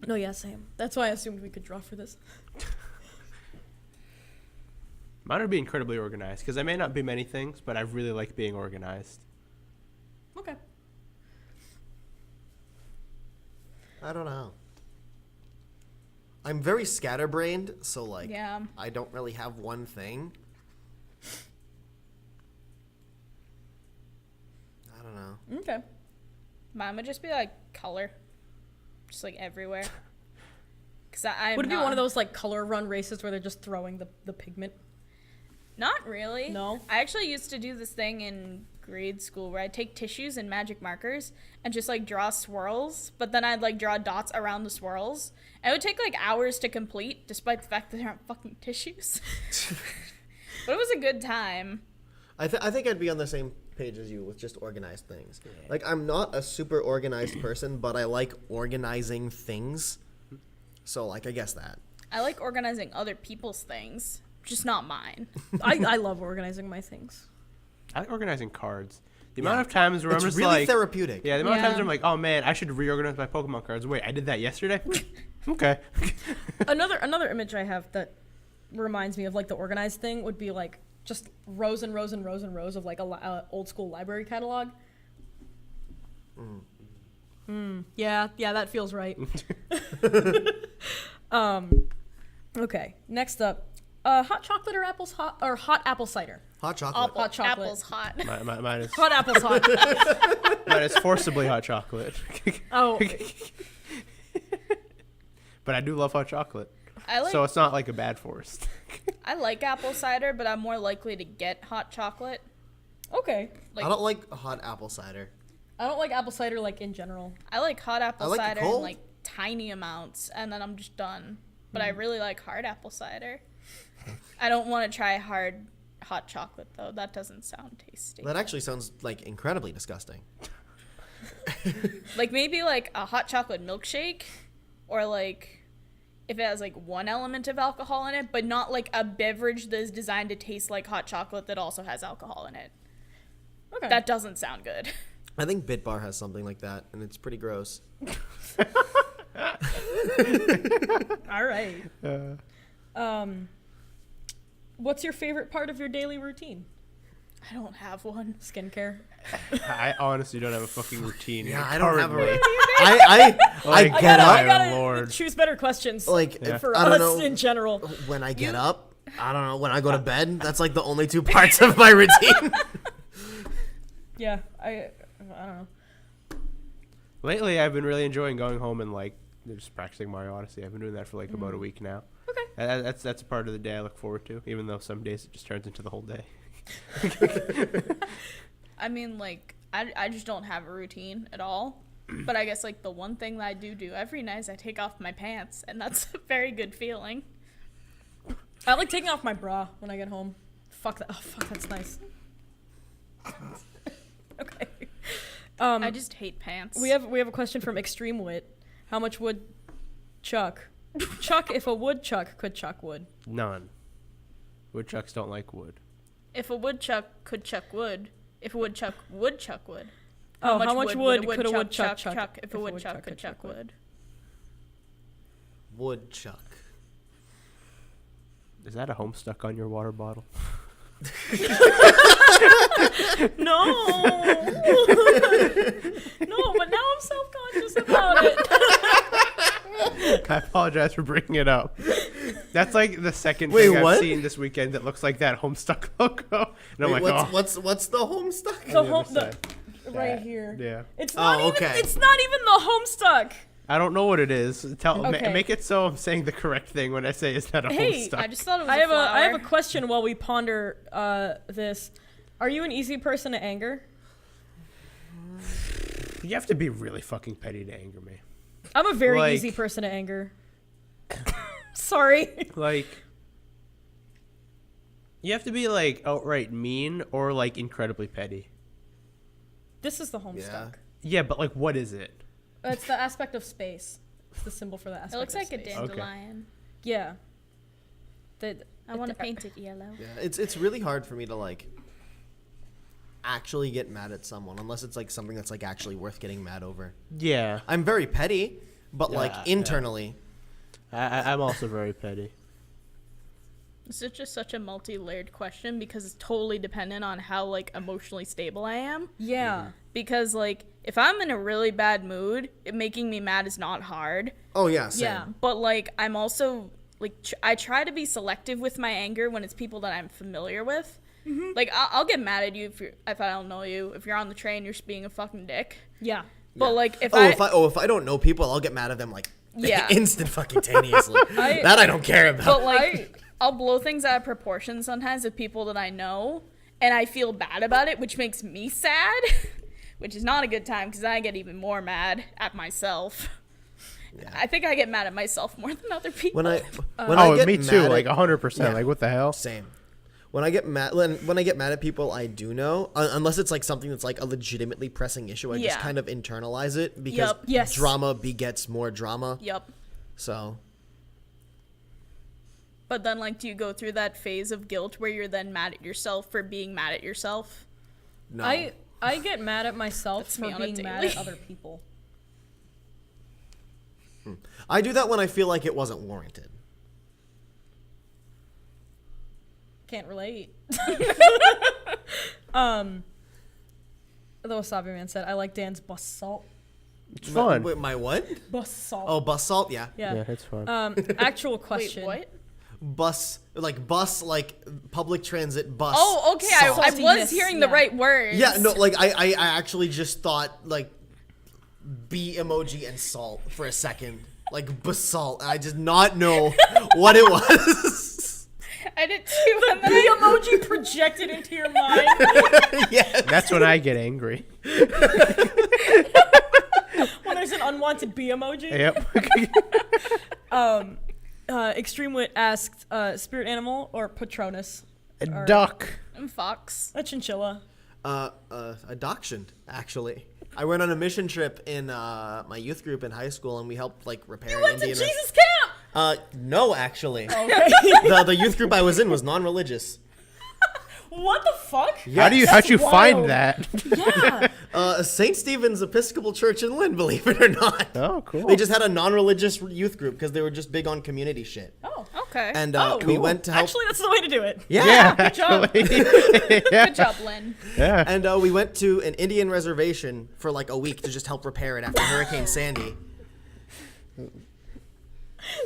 No, yeah, same. That's why I assumed we could draw for this. Mine would be incredibly organized because I may not be many things, but I really like being organized. Okay. I don't know. I'm very scatterbrained, so like Yeah. I don't really have one thing. I don't know. Okay. Mine would just be like color. Just like everywhere. Because I'm Would it be not- one of those like color run races where they're just throwing the pigment? Not really. No? I actually used to do this thing in grade school where I'd take tissues and magic markers and just like draw swirls, but then I'd like draw dots around the swirls. And it would take like hours to complete, despite the fact that there aren't fucking tissues. But it was a good time. I think I'd be on the same page as you with just organized things. Like, I'm not a super organized person, but I like organizing things. So, like, I guess that. I like organizing other people's things, just not mine. I love organizing my things. I like organizing cards. The amount of times where It's I'm just really like, therapeutic. yeah, the amount of times Yeah. I'm like, oh man, I should reorganize my Pokemon cards. Wait, I did that yesterday. Okay. Another image I have that reminds me of like the organized thing would be like just rows and rows and rows and rows of like a old school library catalog. Yeah, that feels right. Okay, next up, hot chocolate or hot apple cider. Hot chocolate. Hot chocolate. Apple's hot. Mine is Hot apple's hot. mine is forcibly hot chocolate. Oh, But I do love hot chocolate, I like so it's not like a bad forced. I like apple cider, but I'm more likely to get hot chocolate. okay. Like I don't like hot apple cider. I don't like apple cider like in general. I like hot apple I like it cider in cold. like tiny amounts, and then I'm just done. But I really like hard apple cider. I don't want to try hard hot chocolate though. That doesn't sound tasty. That actually sounds like incredibly disgusting. Like maybe like a hot chocolate milkshake, or like if it has like one element of alcohol in it, but not like a beverage that is designed to taste like hot chocolate that also has alcohol in it. Okay. That doesn't sound good. I think Bit Bar has something like that, and it's pretty gross. All right. What's your favorite part of your daily routine? I don't have one. Skincare. I honestly don't have a fucking routine. Yeah, I don't have a currently. I Like, get I up. gotta- Lord. choose better questions. Like, Yeah. for I don't us know. in general. When I get up, I don't know. When I go to bed, that's like the only two parts of my routine. Yeah, I don't know. Lately, I've been really enjoying going home and like just practicing Mario Odyssey. I've been doing that for like about a week now. Okay. And that's a part of the day I look forward to, even though some days it just turns into the whole day. I mean, like, I just don't have a routine at all. But I guess, like, the one thing that I do every night is I take off my pants, and that's a very good feeling. I like taking off my bra when I get home. Fuck that. Oh, fuck, that's nice. Okay. I just hate pants. We have a question from Extreme Wit. How much would Chuck if a woodchuck could chuck wood? None. Woodchucks don't like wood. If a woodchuck could chuck wood, if a woodchuck would chuck wood. Oh, how much wood would could a woodchuck woodchuck chuck if a woodchuck could chuck wood? Woodchuck. Is that a Homestuck on your water bottle? No. No, but now I'm self-conscious about it. I apologize for bringing it up. That's like the second Wait, thing I've what? seen this weekend that looks like that Homestuck logo. And I'm Wait, like, oh. what's the Homestuck? The the home, other the, side. right That. here. Yeah. It's not Oh, even. okay. It's not even the Homestuck. I don't know what it is. Okay. Make it so I'm saying the correct thing when I say it's not a Hey, Homestuck. I just thought it was I a flower. have a question while we ponder this. Are you an easy person to anger? You have to be really fucking petty to anger me. I'm a very Like- easy person to anger. Sorry. Like, you have to be like outright mean or like incredibly petty. This is the Homestuck. Yeah, but like, what is it? It's the aspect of space. It's the symbol for the aspect It looks of like a space. dandelion. Yeah. I want to paint it yellow. Yeah, it's really hard for me to like actually get mad at someone unless it's like something that's like actually worth getting mad over. Yeah, I'm very petty, but like Yeah, internally. I'm also very petty. This is just such a multi-layered question because it's totally dependent on how like emotionally stable I am. Yeah. Because like if I'm in a really bad mood, making me mad is not hard. Oh yeah, same. Yeah. But like I'm also like I try to be selective with my anger when it's people that I'm familiar with. Mm-hmm. Like I'll get mad at you if I don't know you. If you're on the train, you're just being a fucking dick. Yeah. But like if If I don't know people, I'll get mad at them like Yeah. instant fucking taneously. I I don't care about. But like I'll blow things out of proportion sometimes with people that I know, and I feel bad about it, which makes me sad, which is not a good time because I get even more mad at myself. Yeah. I think I get mad at myself more than other people. When I get me too, mad like at- 100%. Yeah. Like, what the hell? Same. When I get mad at people, I do know, unless it's like something that's like a legitimately pressing issue, I just Yeah. kind of internalize it because Yup. Yes. drama begets more drama. Yep. So But then, like, do you go through that phase of guilt where you're then mad at yourself for being mad at yourself? no. I get mad at myself That's for me on a being mad daily. at other people. I do that when I feel like it wasn't warranted. Can't relate. The Wasabi Man said, I like Dan's bus salt. It's fun. Wait, my what? Bus salt. Oh, bus salt. Yeah. yeah. Yeah, it's fun. Actual question. Wait, what? Bus like public transit bus. Oh, okay. I Saltiness, was hearing the yeah. right words. Yeah, no, like I actually just thought like bee emoji and salt for a second. Like basalt. I did not know what it was. I did too. And then The emoji projected into your mind. Yes. That's when I get angry. When there's an unwanted bee emoji. Yep. Extreme Wit asked, spirit animal or Patronus? A Or duck. I'm Fox. a chinchilla. A dachshund, actually. I went on a mission trip in my youth group in high school, and we helped like repair You went an to Indian. Jesus camp! No, actually, Okay. the youth group I was in was non-religious. What the fuck? How'd you That's find wild. that? Yeah. St. Stephen's Episcopal Church in Lynn, believe it or not. Oh, cool. They just had a non-religious youth group because they were just big on community shit. Oh. Okay. And Oh, we cool. went to help. Actually, that's the way to do it. yeah, good job. actually. Good job, Lynn. Yeah. And we went to an Indian reservation for like a week to just help repair it after Hurricane Sandy.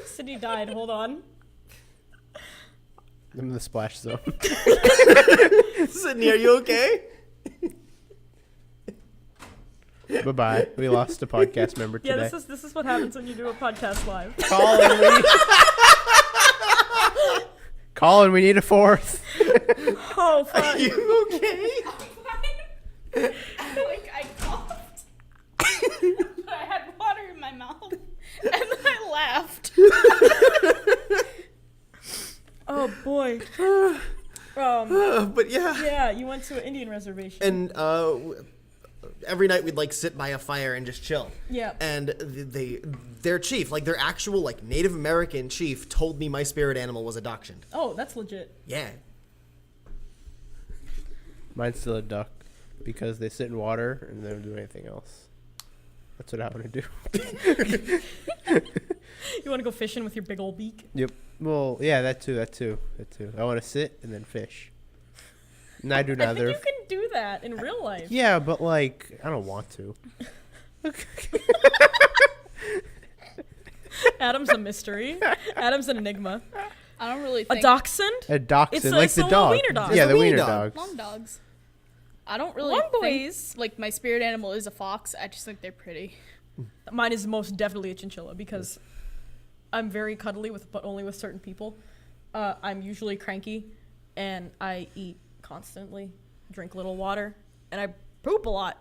Sydney died. Hold on. I'm in the splash zone. Sydney, are you okay? Bye-bye. We lost a podcast member Yeah, today. this is what happens when you do a podcast live. Colin, we need a fourth. Oh, fuck. Are you okay? Like, I coughed. But I had water in my mouth. And then I laughed. Oh, boy. But yeah. Yeah, you went to an Indian reservation. And every night we'd like sit by a fire and just chill. Yeah. And their chief, like their actual like Native American chief, told me my spirit animal was a dachshund. Oh, that's legit. Yeah. Mine's still a duck because they sit in water and they don't do anything else. That's what I want to do. You want to go fishing with your big old beak? Yep. Well, yeah, that too. I want to sit and then fish. And I do I neither. think you can do that in real life. Yeah, but like, I don't want to. Adam's a mystery. Adam's an enigma. I don't really A think dachshund? A dachshund, It's like it's the a little dog. wiener dog. Yeah, It's the the wiener wiener dog. dogs. long dogs. I don't really Long think, boys. like, my spirit animal is a fox. I just think they're pretty. Mine is most definitely a chinchilla because I'm very cuddly but only with certain people. I'm usually cranky, and I eat constantly, drink little water, and I poop a lot.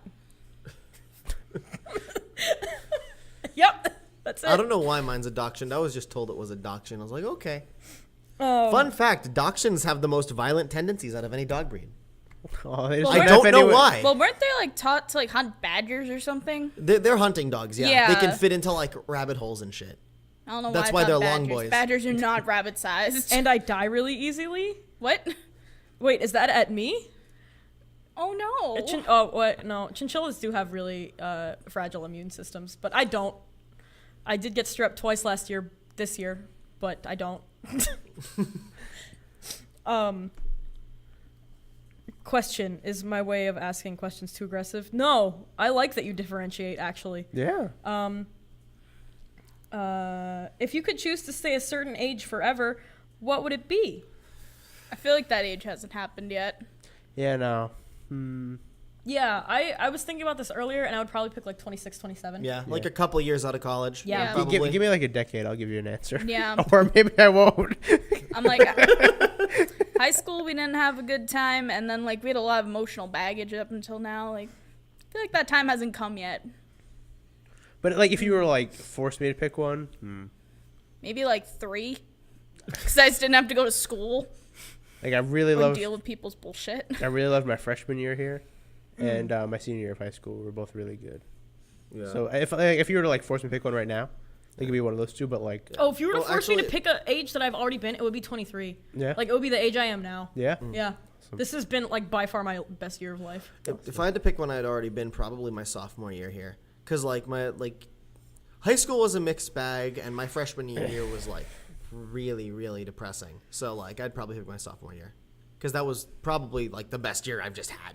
Yep, that's it. I don't know why mine's a dachshund. I was just told it was a dachshund. I was like, okay. Oh. Fun fact: dachshunds have the most violent tendencies out of any dog breed. Oh, they just Well, don't I know if don't know anyone- why. Well, weren't they, like, taught to, like, hunt badgers or something? They're hunting dogs. Yeah. Yeah. They can fit into like rabbit holes and shit. I don't know That's why why I they're thought long badgers. boys. Badgers are not rabbit-sized. And I die really easily. What? Wait, is that at me? Oh, no. Oh, what? No, chinchillas do have really fragile immune systems, but I don't. I did get strep twice this year, but I don't. Question, is my way of asking questions too aggressive? No, I like that you differentiate, actually. Yeah. If you could choose to stay a certain age forever, what would it be? I feel like that age hasn't happened yet. Yeah, no. Yeah, I was thinking about this earlier, and I would probably pick like 26, 27. Yeah, like Yeah. a couple years out of college. Yeah. Yeah. Probably. Give me like a decade. I'll give you an answer. Yeah. Or maybe I won't. I'm like, High school, we didn't have a good time, and then like we had a lot of emotional baggage up until now. Like, I feel like that time hasn't come yet. But like, if you were like forced me to pick one, Maybe like 3, because I just didn't have to go to school like I really or love. deal with people's bullshit. I really loved my freshman year here, and my senior year of high school were both really good. Yeah. So if you were to like force me to pick one right now, I think it'd be one of those two. But like, Oh, if you were to Well, force me to actually- pick an age that I've already been, it would be 23. yeah, Like, it would be the age I am now. yeah. Yeah. This has been, like, by far my best year of life. If I had to pick one, I'd already been probably my sophomore year here, because like high school was a mixed bag, and my freshman year was like really, really depressing. So like I'd probably pick my sophomore year, because that was probably like the best year I've just had.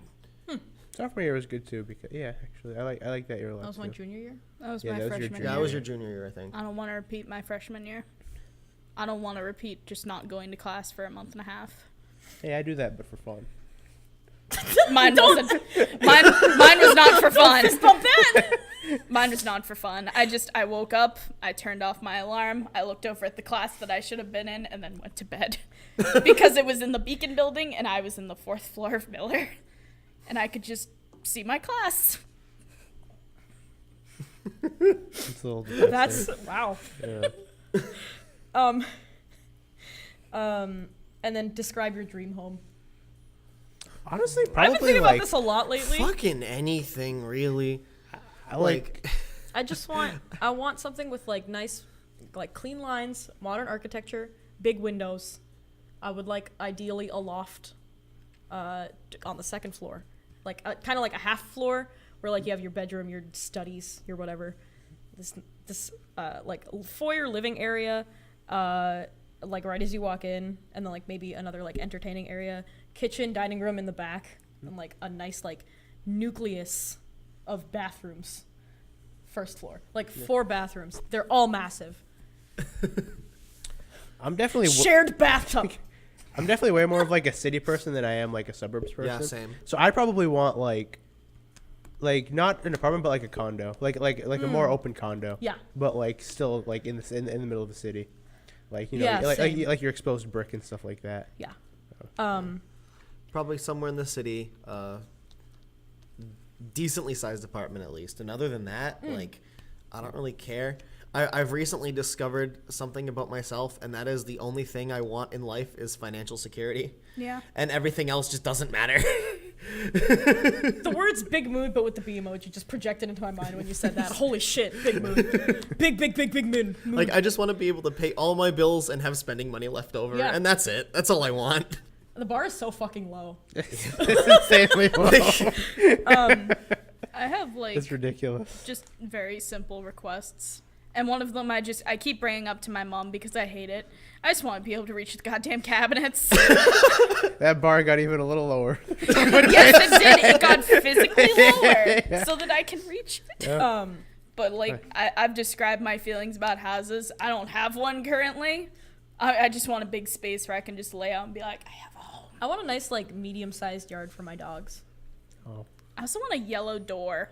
Sophomore year was good too because actually I like that year a lot That was my too. junior year. That was Yeah, my that was your freshman junior year. Yeah, that was your junior year, I think. I don't want to repeat my freshman year. I don't want to repeat just not going to class for a month and a half. Hey, I do that, but for fun. Mine wasn't. Mine was not for fun. Stop that! Mine was not for fun. I woke up, I turned off my alarm, I looked over at the class that I should have been in, and then went to bed. Because it was in the Beacon building, and I was in the 4th floor of Miller. And I could just see my class. It's a little depressing. That's, wow. Yeah. And then describe your dream home. Honestly, I've been probably thinking like about this a lot lately. Fucking anything, really. I like I want something with like nice, like clean lines, modern architecture, big windows. I would like ideally a loft on the 2nd floor, like kind of like a half floor where like you have your bedroom, your studies, your whatever. This like foyer living area, like right as you walk in, and then like maybe another like entertaining area, kitchen, dining room in the back, and like a nice like nucleus of bathrooms. 1st floor, like 4 bathrooms. They're all massive. I'm definitely Shared bathtub. I'm definitely way more of like a city person than I am like a suburbs person. Yeah, same. So I probably want like not an apartment but like a condo, like a more open condo. Yeah. But like still like in the middle of the city, like you know Yeah, like same. like your exposed brick and stuff like that. Yeah. Probably somewhere in the city, decently sized apartment at least. And other than that, like, I don't really care. I've recently discovered something about myself, and that is the only thing I want in life is financial security. Yeah. And everything else just doesn't matter. The words big mood, but with the B emoji, just projected into my mind when you said that. Holy shit, big mood. Big mood. Like, I just want to be able to pay all my bills and have spending money left over. Yeah. And that's it. That's all I want. The bar is so fucking low. It's insanely low. I have like It's ridiculous. just very simple requests. And one of them I keep bringing up to my mom because I hate it. I just want to be able to reach the goddamn cabinets. That bar got even a little lower. Yes, it did. It got physically lower so that I can reach it. Yeah. But like I've described my feelings about houses. I don't have one currently. I just want a big space where I can just lay out and be like, I have a home. I want a nice, like, medium-sized yard for my dogs. Oh. I also want a yellow door.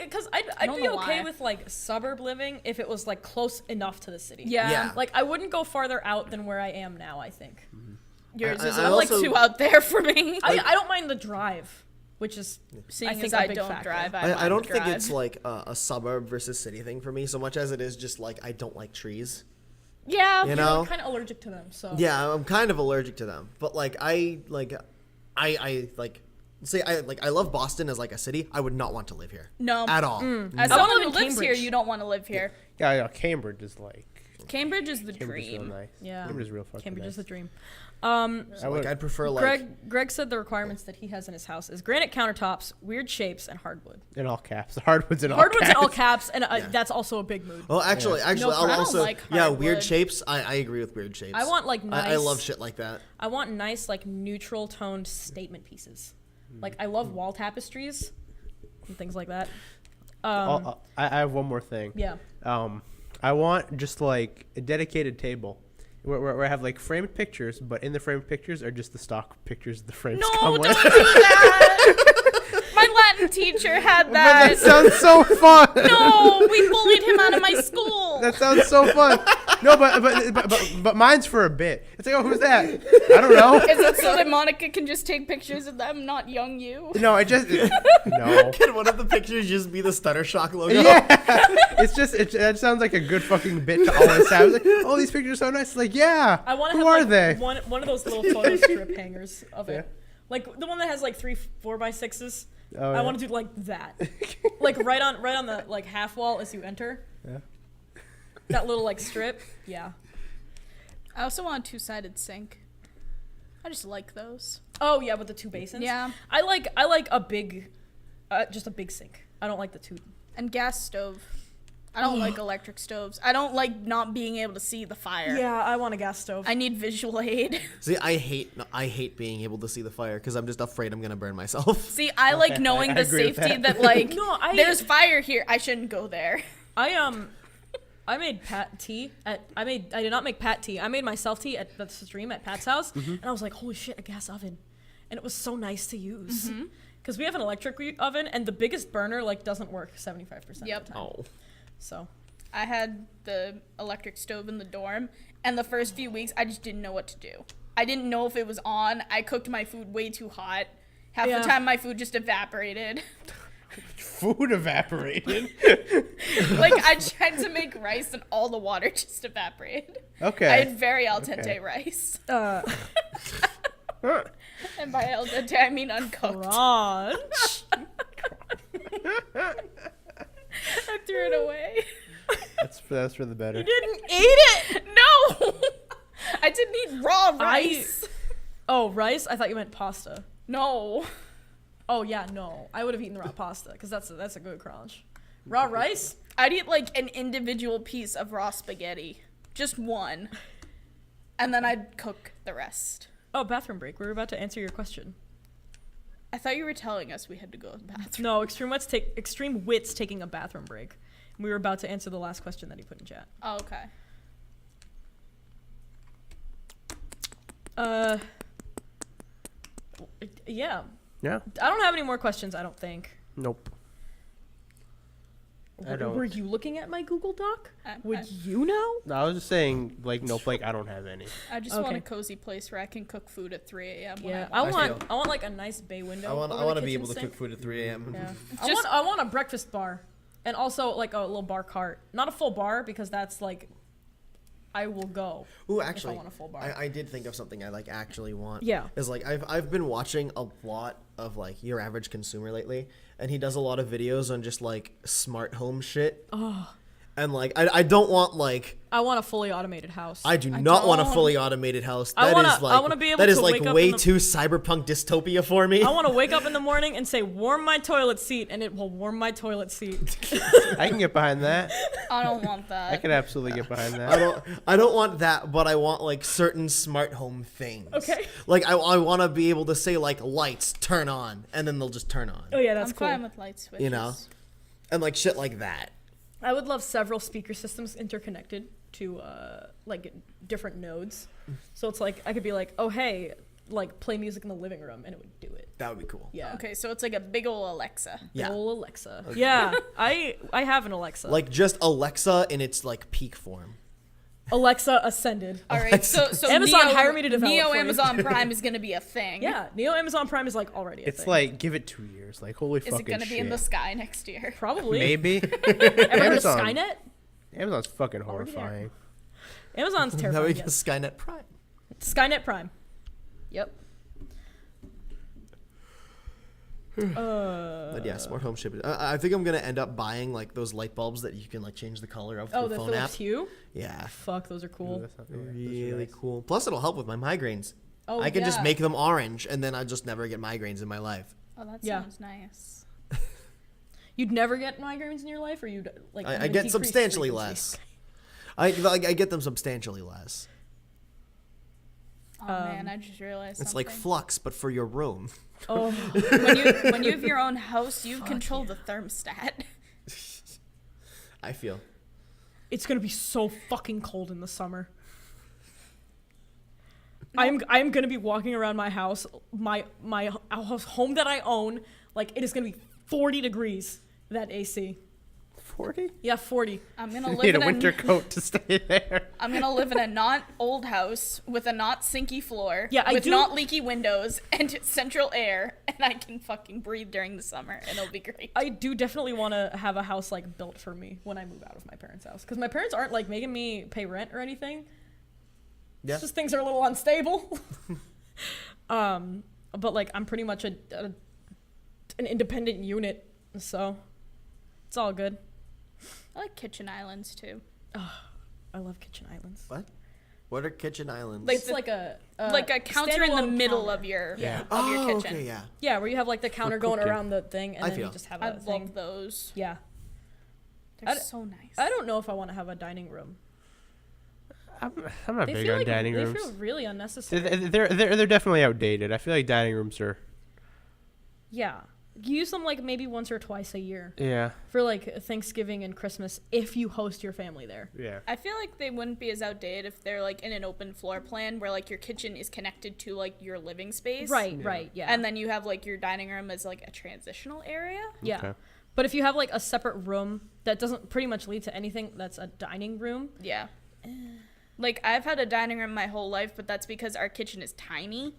Because I'd don't be know okay why. with, like, suburb living if it was, like, close enough to the city. Yeah. Yeah. Like, I wouldn't go farther out than where I am now, I think. Yours I is also- like too out there for me. I don't mind the drive, which is, Seeing I think, as a I big don't factor. drive, I don't think drive. it's like a suburb versus city thing for me so much as it is just like I don't like trees. Yeah. You know? I'm kind of allergic to them, so. Yeah, I'm kind of allergic to them. But like I love Boston as like a city. I would not want to live here. No. At all. As I wanna someone live who in lives here, Cambridge. you don't want to live here. Yeah, Cambridge is like Cambridge is the Cambridge is real dream. nice. Yeah. Cambridge is real fucking Cambridge nice. is the dream. I So, like would- I'd prefer like Greg said the requirements that he has in his house is granite countertops, weird shapes, and hardwood. in all caps. The hardwood's in all Hardwood's caps. in all caps, and Yeah. that's also a big mood. Oh, actually, No, I'll I don't also like yeah, hardwood. weird shapes. I agree with weird shapes. I want, like, I nice- love shit like that. I want nice, like, neutral toned statement pieces. Like, I love wall tapestries and things like that. I have one more thing. Yeah. I want just like a dedicated table where I have like framed pictures, but in the framed pictures are just the stock pictures the frames No, come don't with. do that. My Latin teacher had But that that. sounds so fun. No, we bullied him out of my school. That sounds so fun. No, but mine's for a bit. It's like, oh, who's that? I don't know. Is it so that Monica can just take pictures of them, not young you? No, no. Can one of the pictures just be the Stutter Shock logo? Yeah, it's just that sounds like a good fucking bit to always have. It's like, oh, these pictures are so nice. It's like, yeah. I want to Who have are like they? one of those little photo strip hangers of it, Yeah. like the one that has like 3 4x6s. Oh, I yeah. want to do like that, like right on the like half wall as you enter. Yeah. That little like strip. Yeah. I also want a 2-sided sink. I just like those. Oh yeah, with the 2 basins. Yeah. I like a big, just a big sink. I don't like the 2. And gas stove. I don't like electric stoves. I don't like not being able to see the fire. Yeah, I want a gas stove. I need visual aid. See, I hate being able to see the fire because I'm just afraid I'm gonna burn myself. See, I like knowing I the agree with safety that. that like No, there's fire here. I shouldn't go there. I made Pat tea I did not make Pat tea. I made myself tea at the stream at Pat's house, and I was like, holy shit, a gas oven, and it was so nice to use because we have an electric oven, and the biggest burner like doesn't work 75% Yep. of the time. Oh. So I had the electric stove in the dorm, and the first few weeks I just didn't know what to do. I didn't know if it was on. I cooked my food way too hot. Half Yeah. the time my food just evaporated. Food evaporated. Like I tried to make rice and all the water just evaporated. Okay. I had very al dente Okay. rice. Huh. And by al dente I mean uncooked. crunch. I threw it away. That's for the better. You didn't eat it. No! I didn't eat raw rice. Oh, rice? I thought you meant pasta. No. Oh yeah, no. I would have eaten the raw pasta because that's a good crunch. Raw rice? I'd eat like an individual piece of raw spaghetti. Just one. And then I'd cook the rest. Oh, bathroom break. We were about to answer your question. I thought you were telling us we had to go to the bathroom. No, Extreme Wits taking a bathroom break. We were about to answer the last question that he put in chat. Oh, okay. Yeah. Yeah. I don't have any more questions, I don't think. Nope. I don't. Were you looking at my Google Doc? Would I- you know? No, I was just saying, like, nope, like, I don't have any. I just want Okay. a cozy place where I can cook food at 3 a.m. when Yeah, I want. I want like a nice bay window. I want over to the be kitchen able to sink. cook food at 3 a.m. Yeah. Just- I want a breakfast bar, and also like a little bar cart. Not a full bar because that's like, I will go. Ooh, actually, want a full bar. I did think of something I like actually want. Yeah. Is like I've been watching a lot of like Your Average Consumer lately, and he does a lot of videos on just like smart home shit. Oh. And like I don't want like I want a fully automated house. I do not want a don't. fully automated house. I That wanna- is I like wanna be able that is to like wake up way in the- too cyberpunk dystopia for me. I want to wake up in the morning and say, warm my toilet seat, and it will warm my toilet seat. I can get behind that. I don't want that. I can absolutely get behind that. I don't want that, but I want like certain smart home things. Okay. Like I want to be able to say like lights turn on, and then they'll just turn on. Oh yeah, that's I'm cool. fine with light switches. You know? And like shit like that. I would love several speaker systems interconnected to like different nodes. So it's like I could be like, oh hey, like play music in the living room, and it would do it. That would be cool. Yeah. Okay, so it's like a big ol' Alexa. Yeah. Ol' Alexa. Yeah, I have an Alexa. Like just Alexa in its like peak form. Alexa ascended. All right, so Amazon Neo, hire me to develop Neo for you. Amazon Prime is gonna be a thing. Yeah, Neo Amazon Prime is like already. It's thing. like, give it 2 years. Like, holy Is fucking it gonna shit. be in the sky next year? probably Maybe. Ever heard of Amazon. Skynet? Amazon's fucking Already there. horrifying. Amazon's That terrifying. would be Yes. Skynet Prime. Skynet Prime. Yep. But yeah, smart home shit. I think I'm gonna end up buying like those light bulbs that you can like change the color of Oh, through the phone Philips app. Hue. Yeah, Fuck, those are cool. That's not- yeah, those are really nice. cool. Plus, it'll help with my migraines. Oh, I can just yeah. make them orange, and then I just never get migraines in my life. Oh, that Yeah. sounds nice. You'd never get migraines in your life, or you'd like. I even get decrease substantially frequency? less. I get them substantially less. Oh man, I just realized It's something. like flux, but for your room. Oh, when you have your own house, you control the thermostat. I feel. it's gonna be so fucking cold in the summer. I'm gonna be walking around my house, my house, home that I own. Like it is gonna be 40 degrees. That AC. 40? Yeah, 40. I'm gonna You live need a in winter coat to stay there. I'm gonna live in a not old house with a not sinky floor. Yeah, I with do- not leaky windows and central air, and I can fucking breathe during the summer, and it'll be great. I do definitely want to have a house like built for me when I move out of my parents' house, because my parents aren't like making me pay rent or anything. Yeah. It's just things are a little unstable. But like I'm pretty much an independent unit, so it's all good. I like kitchen islands too. I love kitchen islands. What are kitchen islands? It's like a counter in the standalone middle counter. of your Yeah. of your oh, kitchen. okay, yeah. Yeah, where you have like the counter going cooking. around the thing, and I then you feel. just have I a thing. love those. Yeah, They're I so nice. I don't know if I want to have a dining room. I'm not They big feel on like dining they rooms. feel really unnecessary. They're definitely outdated. I feel like dining rooms are. Yeah, you use them like maybe once or twice a year Yeah. for like Thanksgiving and Christmas if you host your family there. Yeah. I feel like they wouldn't be as outdated if they're like in an open floor plan where like your kitchen is connected to like your living space. Right, Yeah. right, yeah. And then you have like your dining room as like a transitional area. yeah. Okay. But if you have like a separate room that doesn't pretty much lead to anything that's a dining room. Yeah. Like I've had a dining room my whole life, but that's because our kitchen is tiny.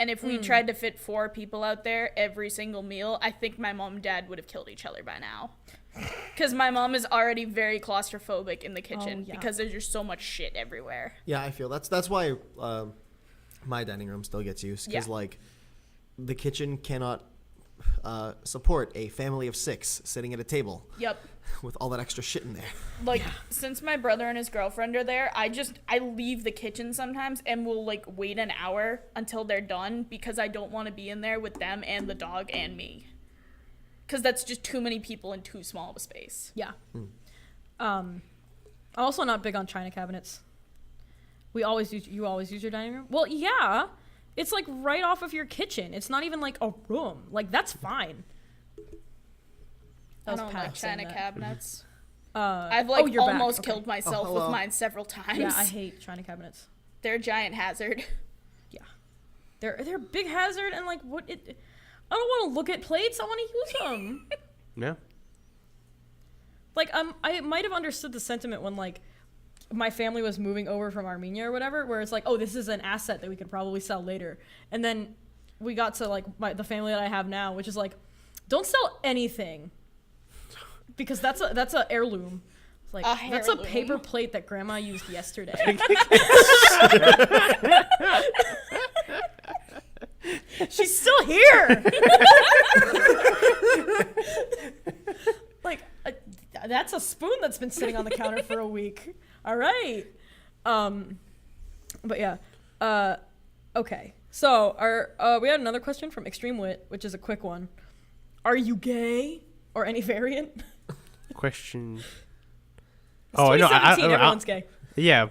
And if we tried to fit 4 people out there every single meal, I think my mom and dad would have killed each other by now. Because my mom is already very claustrophobic in the kitchen yeah. because there's just so much shit everywhere. Yeah, I feel that's why my dining room still gets used, because Yeah. like the kitchen cannot support a family of 6 sitting at a table Yep. with all that extra shit in there. Like, since my brother and his girlfriend are there, I leave the kitchen sometimes and will, like, wait an hour until they're done because I don't want to be in there with them and the dog and me. Because that's just too many people in too small of a space. Yeah. I'm also not big on china cabinets. You always use your dining room? Well, yeah. It's like right off of your kitchen. It's not even like a room. Like that's fine. I was don't Pat like saying china that. cabinets. Oh, I've, like, you're back. almost Okay. killed myself with hello. mine several times. Yeah, I hate china cabinets. They're a giant hazard. Yeah. They're a big hazard and like I don't want to look at plates. I want to use them. Yeah. Like I might have understood the sentiment when like my family was moving over from Armenia or whatever, where it's like, oh, this is an asset that we could probably sell later. And then we got to like the family that I have now, which is like, don't sell anything because that's a heirloom. It's like that's a heirloom. paper plate that grandma used yesterday. She's still here. Like that's a spoon that's been sitting on the counter for a week. All right. But yeah. Okay. So we had another question from Extreme Wit, which is a quick one. Are you gay or any variant? Question. It's Oh, no, 2017, everyone's gay. Yeah,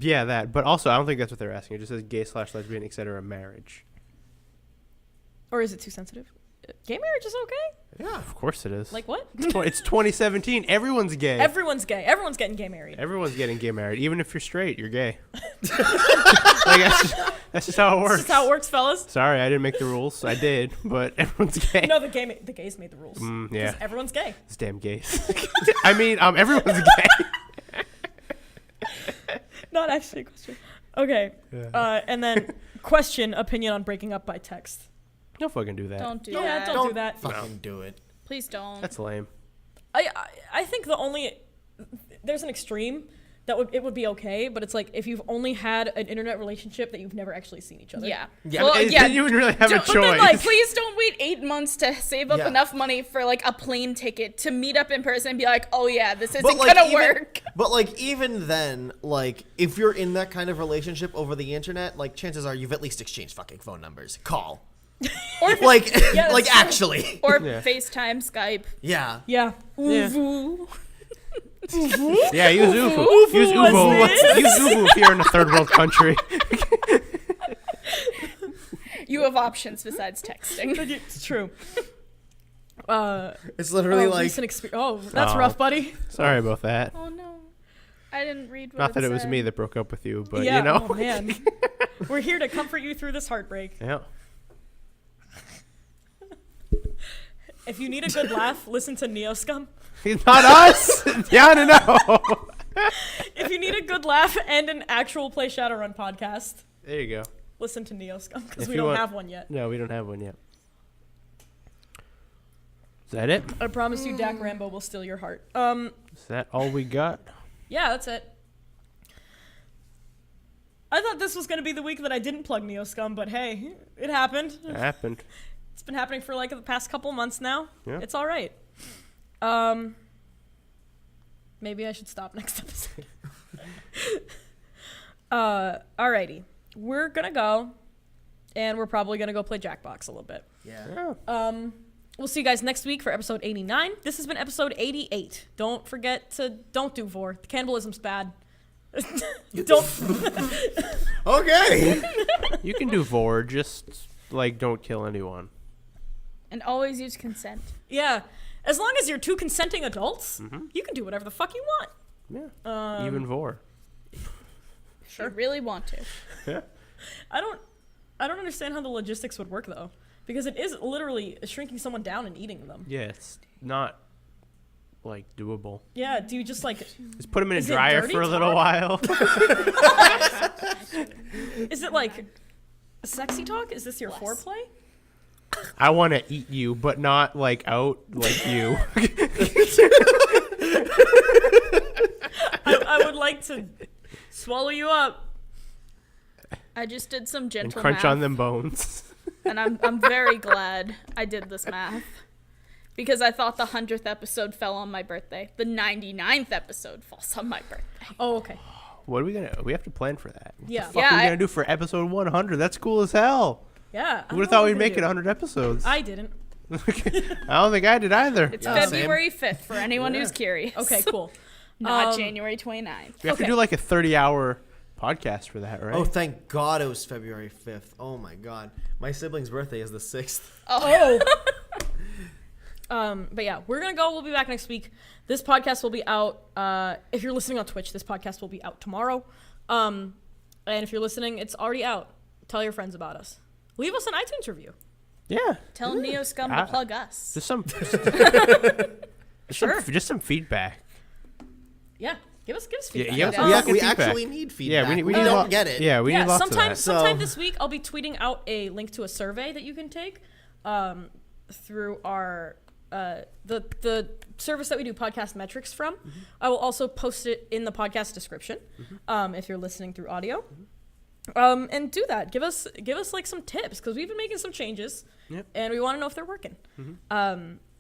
yeah, that. But also, I don't think that's what they're asking. It just says gay/lesbian, etc. marriage. Or is it too sensitive? Gay marriage is okay? Yeah. Of course it is. Like what? It's 2017. Everyone's gay. Everyone's gay. Everyone's getting gay married. Everyone's getting gay married. Even if you're straight, you're gay. Like, that's just how it works. That's just how it works, fellas. Sorry, I didn't make the rules. I did, but everyone's gay. No, the gays made the rules. Yeah. 'Cause everyone's gay. It's damn gays. I mean, everyone's gay. Not actually a question. Okay. Yeah. And then question, opinion on breaking up by text. Don't fucking do that. Don't do Yeah, that. don't do that. Fucking do it. Please don't. That's lame. I think there's an extreme that it would be okay, but it's like if you've only had an internet relationship that you've never actually seen each other. Yeah. Yeah, Well, but yeah. Then you wouldn't really have a But then, choice. like, please don't wait 8 months to save up Yeah. enough money for like a plane ticket to meet up in person and be like, oh yeah, this isn't like, gonna even- work. But like even then, like if you're in that kind of relationship over the internet, like chances are you've at least exchanged fucking phone numbers. Call. Or Like Yeah, that's like true. actually. or Yeah. FaceTime, Skype. Yeah. Yeah. Yeah. Ooh. Yeah, use UFO. Uvu Use was UFO. this? Use UFO if you're in a third world country. You have options besides texting. It's true. It's literally like recent that's Oh. rough, buddy. Sorry about that. Oh no. I didn't read what Not that it was said. me that broke up with you, but yeah, you know. oh man. We're here to comfort you through this heartbreak. Yeah. If you need a good laugh, listen to Neoscum. It's not us. Yeah, no. If you need a good laugh and an actual Play Shadowrun podcast, There you go. listen to Neoscum because If we you don't want- have one yet. No, we don't have one yet. Is that it? I promise you, Dak Rambo will steal your heart. Is that all we got? Yeah, that's it. I thought this was gonna be the week that I didn't plug Neoscum, but hey, it happened. It happened. It's been happening for like the past couple months now. Yeah. It's all right. Maybe I should stop next episode. Alrighty, we're gonna go, and we're probably gonna go play Jackbox a little bit. Yeah. We'll see you guys next week for episode 89. This has been episode 88. Don't forget to don't do vor. Cannibalism's bad. Don't. Okay. You can do vor, just like don't kill anyone. And always use consent. Yeah, as long as you're two consenting adults, you can do whatever the fuck you want. Yeah. Even vor. Sure. You really want to. Yeah. I don't understand how the logistics would work though, because it is literally shrinking someone down and eating them. Yeah, it's not like doable. Yeah, do you just like Just put them in a Is it dryer dirty for a little while. is it like sexy talk? Is this your foreplay? I want to eat you, but not like out like you. I would like to swallow you up. I just did some And gentle crunch math, on them bones. and I'm very glad I did this math. Because I thought the 100th episode fell on my birthday. The 99th episode falls on my birthday. Oh, okay. What are we gonna? We have to plan for that. Yeah. What the fuck Yeah, are we I- gonna do for episode 100? That's cool as hell. Yeah. Who would have thought we'd make it 100 episodes? I didn't. I don't think I did either. It's Yeah, February 5th for anyone who's curious. Okay, cool. Not Um, January 29th. We have to okay. do like a 30-hour podcast for that, right? Oh, thank God it was February 5th. Oh my God. My sibling's birthday is the 6th. Oh. But yeah, we're gonna go. We'll be back next week. This podcast will be out. If you're listening on Twitch, this podcast will be out tomorrow. And if you're listening, it's already out. Tell your friends about us. Leave us an iTunes review. Yeah. Tell Neoscum Ah. to plug us. Just some. Sure. Just some feedback. Yeah, give us Yeah, feedback. yeah, some We, fucking we feedback. actually need feedback. Yeah, we don't lot- get it. Yeah, we need lots of that. sometime So- this week I'll be tweeting out a link to a survey that you can take through our the service that we do podcast metrics from. I will also post it in the podcast description if you're listening through audio. And do that. Give us like some tips because we've been making some changes, Yep. and we want to know if they're working.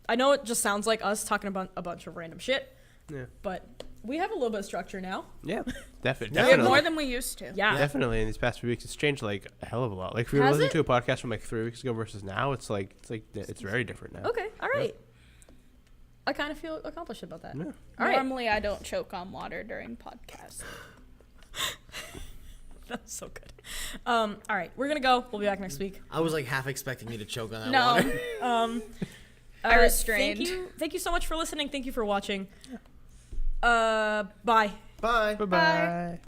I know it just sounds like us talking about a bunch of random shit, Yeah. but we have a little bit of structure now. Yeah. Definitely. Yeah, We have Definitely. more than we used to. Yeah. Definitely in these past few weeks, it's changed like a hell of a lot. Like if we were Has listening it? to a podcast from like 3 weeks ago versus now, it's very different now. Okay. All right. I kind of feel accomplished about that. Yeah. All right. Normally, I don't choke on water during podcasts. That's so good. All right. We're gonna go. We'll be back next week. I was like half expecting you to choke on that No. water. I restrained. Thank you so much for listening. Thank you for watching. Bye. Bye. Bye-bye.